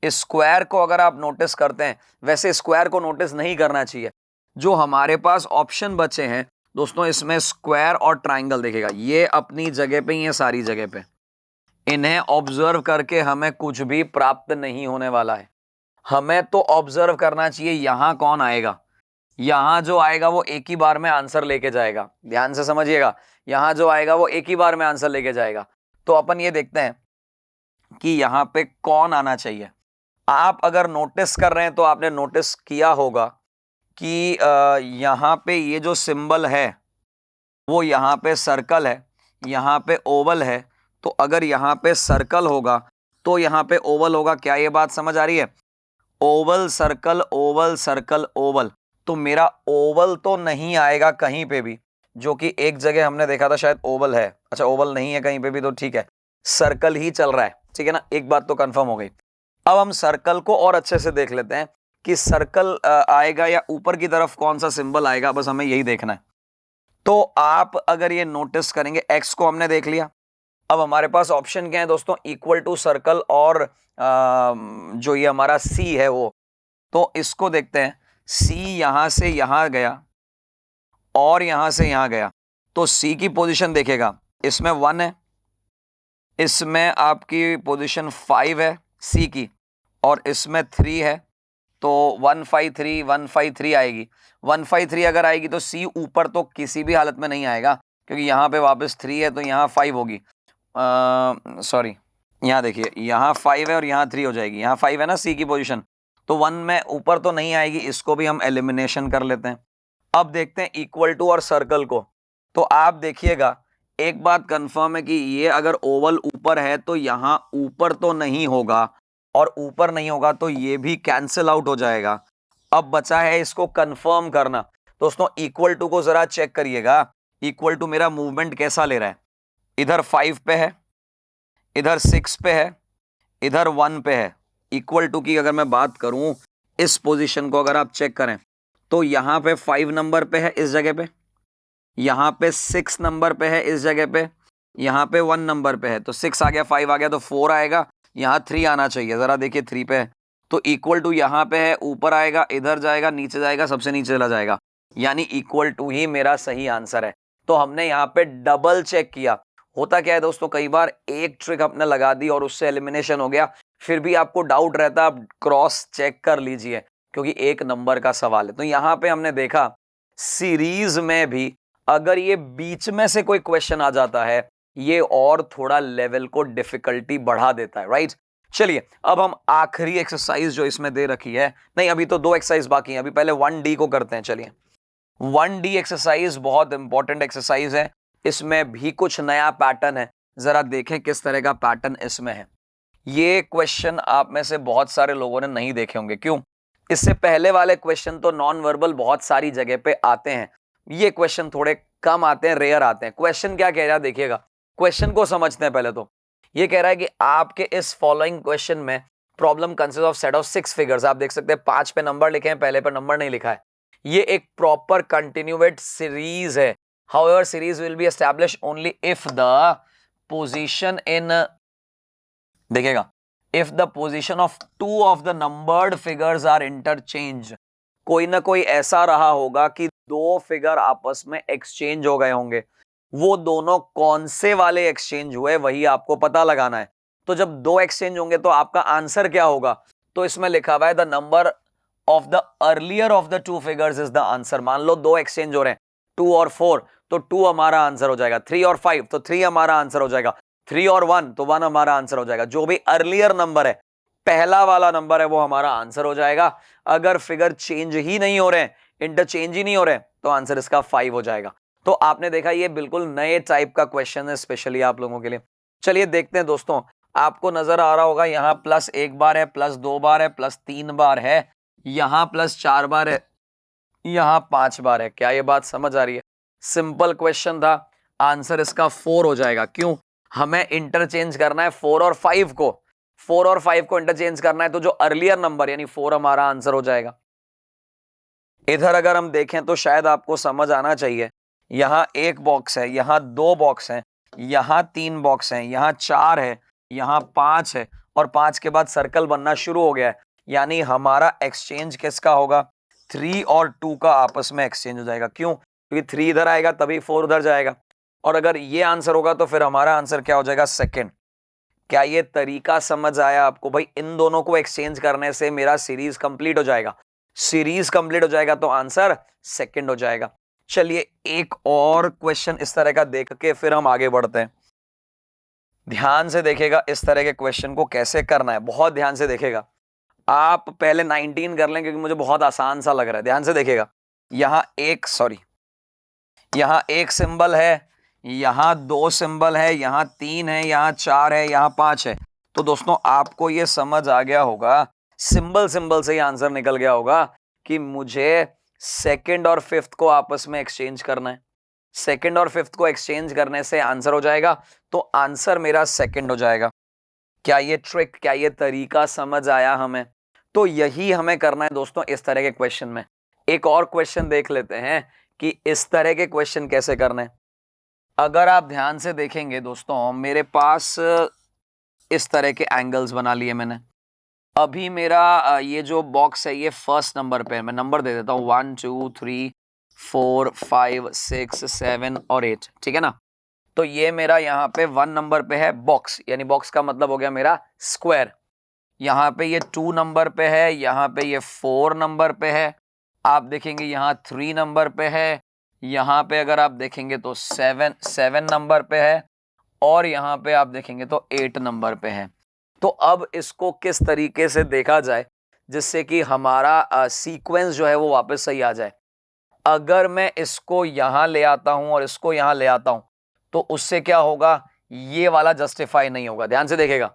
Speaker 1: इस स्क्वायर को अगर आप नोटिस करते हैं, वैसे स्क्वायर को नोटिस नहीं करना चाहिए, जो हमारे पास ऑप्शन बचे हैं दोस्तों, इसमें स्क्वायर और ट्राइंगल देखिएगा, ये अपनी जगह पे ही है, सारी जगह पे। इन्हें ऑब्जर्व करके हमें कुछ भी प्राप्त नहीं होने वाला है। हमें तो ऑब्जर्व करना चाहिए यहां कौन आएगा। यहां जो आएगा वो एक ही बार में आंसर लेके जाएगा। ध्यान से समझिएगा, यहां जो आएगा वो एक ही बार में आंसर लेके जाएगा। तो अपन ये देखते हैं कि यहां पे कौन आना चाहिए। आप अगर नोटिस कर रहे हैं तो आपने नोटिस किया होगा कि यहां पे ये जो सिंबल है वो यहां पे सर्कल है, यहां पे ओवल है। तो अगर यहां पे सर्कल होगा तो यहां पे ओवल होगा। क्या ये बात समझ आ रही है? Oval circle Oval circle Oval. तो मेरा ओवल तो नहीं आएगा कहीं पे भी, जो कि एक जगह हमने देखा था शायद ओवल है। अच्छा ओवल नहीं है कहीं पे भी, तो ठीक है, सर्कल ही चल रहा है, ठीक है ना। एक बात तो कंफर्म हो गई। अब हम सर्कल को और अच्छे से देख लेते हैं कि सर्कल आएगा या ऊपर की तरफ कौन सा सिंबल आएगा, बस हमें यही देखना है। तो आप अगर ये नोटिस करेंगे, एक्स को हमने देख लिया। अब हमारे पास ऑप्शन क्या है दोस्तों? इक्वल टू सर्कल और जो ये हमारा सी है वो। तो इसको देखते हैं, सी यहां से यहां गया और यहां से यहां गया। तो सी की पोजीशन देखेगा, इसमें 1 है, इसमें आपकी पोजीशन 5 है सी की, और इसमें 3 है। तो 153 153 आएगी। 153 अगर आएगी तो सी ऊपर तो किसी भी हालत में नहीं आएगा, क्योंकि यहाँ पे वापस 3 है तो यहाँ 5 होगी। सॉरी, यहाँ देखिए, यहाँ 5 है और यहाँ 3 हो जाएगी। यहाँ 5 है ना सी की पोजीशन, तो 1 में ऊपर तो नहीं आएगी। इसको भी हम एलिमिनेशन कर लेते हैं। अब देखते हैं इक्वल टू और सर्कल को। तो आप देखिएगा, एक बात कंफर्म है कि ये अगर ओवल ऊपर है तो यहाँ ऊपर तो नहीं होगा, और ऊपर नहीं होगा तो ये भी कैंसिल आउट हो जाएगा। अब बचा है इसको कंफर्म करना। दोस्तों इक्वल टू को जरा चेक करिएगा, इक्वल टू मेरा मूवमेंट कैसा ले रहा है। इधर 5 पे है, इधर 6 पे है, इधर 1 पे है। इक्वल टू की अगर मैं बात करूं, इस पोजीशन को अगर आप चेक करें तो यहां पे 5 नंबर पे है इस जगह पे, यहां पे 6 नंबर पे है इस जगह पे, यहां पे 1 नंबर पे है। तो 6 आ गया, 5 आ गया, तो 4 आएगा। यहाँ 3 आना चाहिए, जरा देखिए 3 पे है। तो इक्वल टू यहाँ पे है, ऊपर आएगा, इधर जाएगा, नीचे जाएगा, सबसे नीचे चला जाएगा, यानी इक्वल टू ही मेरा सही आंसर है। तो हमने यहाँ पे डबल चेक किया। होता क्या है दोस्तों, कई बार एक ट्रिक आपने लगा दी और उससे एलिमिनेशन हो गया, फिर भी आपको डाउट रहता है, आप क्रॉस चेक कर लीजिए, क्योंकि एक नंबर का सवाल है। तो यहाँ पे हमने देखा सीरीज में भी अगर ये बीच में से कोई क्वेश्चन आ जाता है, ये और थोड़ा लेवल को डिफिकल्टी बढ़ा देता है, राइट। चलिए अब हम आखिरी एक्सरसाइज जो इसमें दे रखी है, नहीं अभी तो 2 एक्सरसाइज बाकी हैं, अभी पहले 1D को करते हैं। चलिए 1D एक्सरसाइज बहुत इंपॉर्टेंट एक्सरसाइज है, इसमें भी कुछ नया पैटर्न है। जरा देखें किस तरह का पैटर्न इसमें है। ये क्वेश्चन आप में से बहुत सारे लोगों ने नहीं देखे होंगे। क्यों? इससे पहले वाले क्वेश्चन तो नॉन वर्बल बहुत सारी जगह पे आते हैं, ये क्वेश्चन थोड़े कम आते हैं, रेयर आते हैं। क्वेश्चन क्या कह रहा है देखिएगा, क्वेश्चन को समझते हैं पहले। तो ये कह रहा है कि आपके इस फॉलोइंग क्वेश्चन में problem consist of set of 6 figures. आप देख सकते हैं 5 पे नंबर लिखे हैं, पहले पे नंबर नहीं लिखा है। ये एक प्रॉपर कंटिन्यूएट सीरीज है। However series will be establish only if the position in, देखिएगा, if the position of 2 of the numbered figures are interchange. कोई ना कोई ऐसा रहा होगा कि 2 फिगर आपस में एक्सचेंज हो गए होंगे। वो दोनों कौन से वाले एक्सचेंज हुए वही आपको पता लगाना है। तो जब 2 एक्सचेंज होंगे तो आपका आंसर क्या होगा? तो इसमें लिखा हुआ है the number of the earlier of the 2 figures is the answer. मान लो 2 एक्सचेंज हो रहे हैं, 2 और 4, तो 2 हमारा आंसर हो जाएगा। 3 और 5, तो 3 हमारा आंसर हो जाएगा। 3 और 1, तो 1 हमारा आंसर हो जाएगा। जो भी अर्लियर नंबर है, पहला वाला नंबर है, वो हमारा आंसर हो जाएगा। अगर फिगर चेंज ही नहीं हो रहे हैं, इंटरचेंज ही नहीं हो रहे, तो आंसर इसका 5 हो जाएगा। तो आपने देखा ये बिल्कुल नए टाइप का क्वेश्चन है, स्पेशली आप लोगों के लिए। चलिए देखते हैं दोस्तों, आपको नजर आ रहा होगा यहाँ +1 बार है, +2 बार है, +3 बार है, यहाँ +4 बार है, यहाँ 5 बार है। क्या ये बात समझ आ रही है? सिंपल क्वेश्चन था, आंसर इसका 4 हो जाएगा। क्यों? हमें इंटरचेंज करना है 4 और 5 को। 4 और 5 को इंटरचेंज करना है तो जो अर्लियर नंबर यानी 4 हमारा आंसर हो जाएगा। इधर अगर हम देखें तो शायद आपको समझ आना चाहिए, यहां एक बॉक्स है, यहां 2 बॉक्स हैं, यहां 3 बॉक्स हैं, यहां 4 है, यहां 5 है और 5 के बाद सर्कल बनना शुरू हो गया है, यानी हमारा एक्सचेंज किसका होगा? 3 और 2 का आपस में एक्सचेंज हो जाएगा। क्यों? क्योंकि 3 इधर आएगा तभी 4 उधर जाएगा, और अगर ये आंसर होगा तो फिर हमारा आंसर क्या हो जाएगा? सेकंड। क्या ये तरीका समझ आया आपको? भाई इन दोनों को एक्सचेंज करने से मेरा सीरीज कंप्लीट हो जाएगा, सीरीज कंप्लीट हो जाएगा तो आंसर सेकंड हो जाएगा। चलिए एक और क्वेश्चन इस तरह का देख के फिर हम आगे बढ़ते हैं। ध्यान से देखिएगा इस तरह के क्वेश्चन को कैसे करना है, बहुत ध्यान से देखिएगा। आप पहले 19 कर लें क्योंकि मुझे बहुत आसान सा लग रहा है। ध्यान से देखिएगा, यहां एक सिंबल है, यहां 2 सिंबल है, यहां 3 है, यहां 4 है, यहां 5 है। तो दोस्तों आपको ये समझ आ गया होगा, सिंबल से ही आंसर निकल गया होगा कि मुझे सेकंड और फिफ्थ को आपस में एक्सचेंज करना है। सेकंड और फिफ्थ को एक्सचेंज करने से आंसर हो जाएगा, तो आंसर मेरा सेकंड हो जाएगा। क्या ये ट्रिक, क्या ये तरीका समझ आया हमें? तो यही हमें करना है दोस्तों इस तरह के क्वेश्चन में। एक और क्वेश्चन देख लेते हैं कि इस तरह के क्वेश्चन कैसे करने हैं। अगर आप ध्यान से देखेंगे दोस्तों, मेरे पास इस तरह के एंगल्स बना लिए मैंने। अभी मेरा ये जो बॉक्स है ये फर्स्ट नंबर पे है, मैं नंबर दे देता हूँ 1 2 3 4 5 6 7 और 8, ठीक है ना। तो ये मेरा यहाँ पे 1 नंबर पे है बॉक्स, यानी बॉक्स का मतलब हो गया मेरा स्क्वायर। यहाँ पे ये 2 नंबर पे है, यहाँ पे ये 4 नंबर पे है, आप देखेंगे यहाँ 3 नंबर पे है, यहाँ पे अगर आप देखेंगे तो 7 नंबर पे है, और यहाँ पे आप देखेंगे तो 8 नंबर पे है। तो अब इसको किस तरीके से देखा जाए जिससे कि हमारा सीक्वेंस जो है वो वापस सही आ जाए। अगर मैं इसको यहां ले आता हूं और इसको यहां ले आता हूं तो उससे क्या होगा? ये वाला जस्टिफाई नहीं होगा। ध्यान से देखेगा,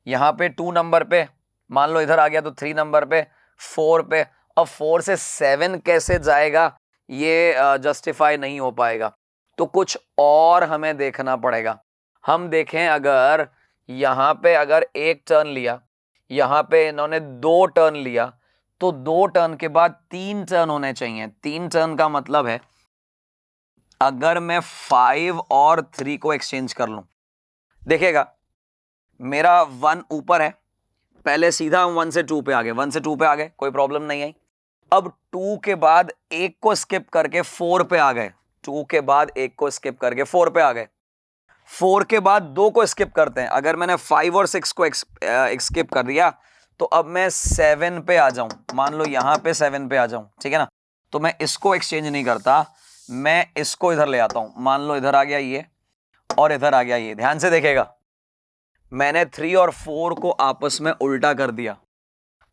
Speaker 1: यहां पे 2 नंबर पे मान लो इधर आ गया तो 3 नंबर पे, 4 पे, अब 4 से 7 कैसे जाएगा? ये जस्टिफाई नहीं हो पाएगा। तो कुछ और हमें देखना पड़ेगा। हम देखें, अगर यहां पे अगर एक टर्न लिया, यहां पे इन्होंने 2 टर्न लिया, तो 2 टर्न के बाद 3 टर्न होने चाहिए। 3 टर्न का मतलब है अगर मैं 5 और 3 को एक्सचेंज कर लूं, देखिएगा मेरा 1 ऊपर है, पहले सीधा हम 1 से 2 पे आ गए, 1 से 2 पे आ गए, कोई प्रॉब्लम नहीं आई। अब 2 के बाद 1 को स्किप करके 4 पे आ गए, 2 के बाद 1 को स्किप करके 4 पे आ गए, 4 के बाद 2 को स्किप करते हैं। अगर मैंने 5 और 6 को स्किप कर दिया तो अब मैं 7 पे आ जाऊं, मान लो यहां पे 7 पे आ जाऊं, ठीक है ना। तो मैं इसको एक्सचेंज नहीं करता, मैं इसको इधर ले आता हूं। मान लो इधर आ गया ये और इधर आ गया ये। ध्यान से देखेगा, मैंने 3 और 4 को आपस में उल्टा कर दिया।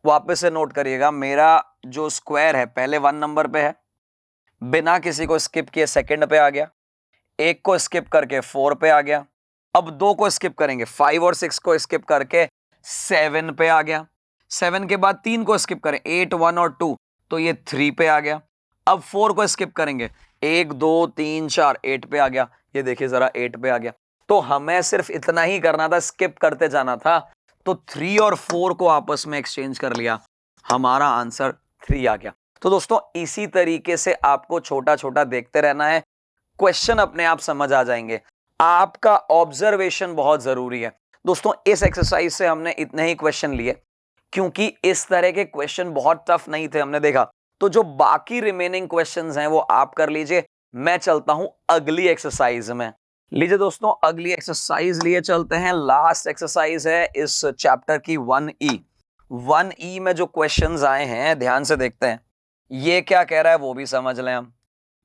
Speaker 1: वापस से नोट करिएगा, मेरा जो स्क्वायर है पहले 1 नंबर पे है, बिना किसी को स्किप किए सेकंड पे आ गया, 1 को स्किप करके 4 पे आ गया, अब 2 को स्किप करेंगे, 5 और 6 को स्किप करके 7 पे आ गया, 7 के बाद 3 को स्किप करें, 8 1 और 2, तो ये 3 पे आ गया। अब 4 को स्किप करेंगे, 1 2 3 4, 8 पे आ गया। ये देखिए जरा 8 पे आ गया। तो हमें सिर्फ इतना ही करना था, स्किप करते जाना था। तो 3 और 4 को आपस में एक्सचेंज कर लिया, हमारा आंसर 3 आ गया। तो दोस्तों इसी तरीके से आपको छोटा छोटा देखते रहना है, क्वेश्चन अपने आप समझ आ जाएंगे। आपका ऑब्जर्वेशन बहुत जरूरी है दोस्तों। इस एक्सरसाइज से हमने इतने ही क्वेश्चन लिए क्योंकि इस तरह के क्वेश्चन बहुत टफ नहीं थे, हमने देखा। तो जो बाकी रिमेनिंग क्वेश्चंस हैं वो आप कर लीजिए, मैं चलता हूं अगली एक्सरसाइज में। लीजिए दोस्तों, अगली एक्सरसाइज लिए चलते हैं। लास्ट एक्सरसाइज है इस चैप्टर की 1E। 1E में जो क्वेश्चंस आए हैं ध्यान से देखते हैं, ये क्या कह रहा है वो भी समझ लें हम।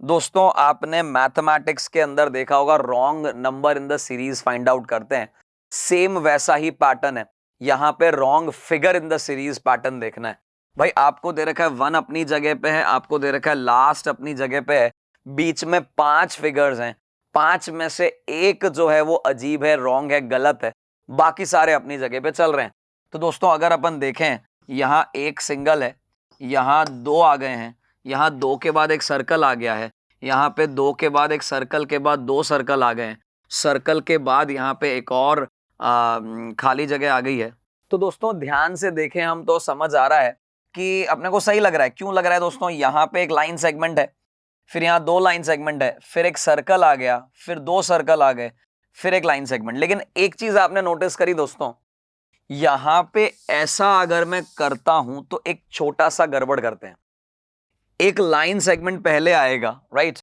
Speaker 1: दोस्तों आपने मैथमेटिक्स के अंदर देखा होगा, wrong number in the series find out करते हैं, सेम वैसा ही पैटर्न है। यहां पे wrong figure in the series pattern देखना है। भाई आपको दे रखा है 1 अपनी जगह पे है, आपको दे रखा है लास्ट अपनी जगह पे है, बीच में 5 फिगर्स हैं, 5 में से एक जो है वो अजीब है, रॉन्ग है, गलत है, बाकी सारे अपनी जगह पे चल रहे हैं। तो दोस्तों अगर अपन देखें, यहाँ एक सिंगल है, यहाँ 2 आ गए हैं, यहाँ 2 के बाद एक सर्कल आ गया है, यहाँ पे 2 के बाद एक सर्कल के बाद 2 सर्कल आ गए हैं, सर्कल के बाद यहाँ पे एक और खाली जगह आ गई है। तो दोस्तों ध्यान से देखें हम तो समझ आ रहा है कि अपने को सही लग रहा है। क्यों लग रहा है दोस्तों? यहां पे एक लाइन सेगमेंट है, फिर यहां दो लाइन सेगमेंट है, फिर एक सर्कल आ गया, फिर दो सर्कल आ गए, फिर एक लाइन सेगमेंट। लेकिन एक चीज आपने नोटिस करी दोस्तों, यहां पे ऐसा अगर मैं करता हूं तो एक छोटा सा गड़बड़ करते हैं। एक लाइन सेगमेंट पहले आएगा, राइट?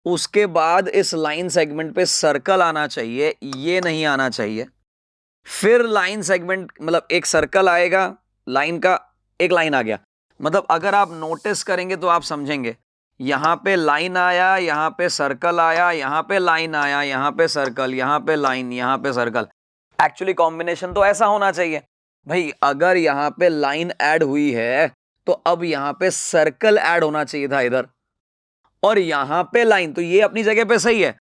Speaker 1: उसके बाद इस लाइन सेगमेंट पे सर्कल आना चाहिए, ये नहीं आना चाहिए। फिर लाइन सेगमेंट मतलब एक सर्कल आएगा, लाइन का एक लाइन आ गया। मतलब अगर आप नोटिस करेंगे तो आप समझेंगे, यहां पे लाइन आया, यहां पे सर्कल आया, यहां पे लाइन आया, यहां पे सर्कल, यहां पे लाइन, यहां पे सर्कल। एक्चुअली कॉम्बिनेशन तो ऐसा होना चाहिए भाई। अगर यहां पे लाइन ऐड हुई है तो अब यहां पे सर्कल ऐड होना चाहिए था इधर, और यहां पे लाइन। तो ये अपनी जगह पे सही है,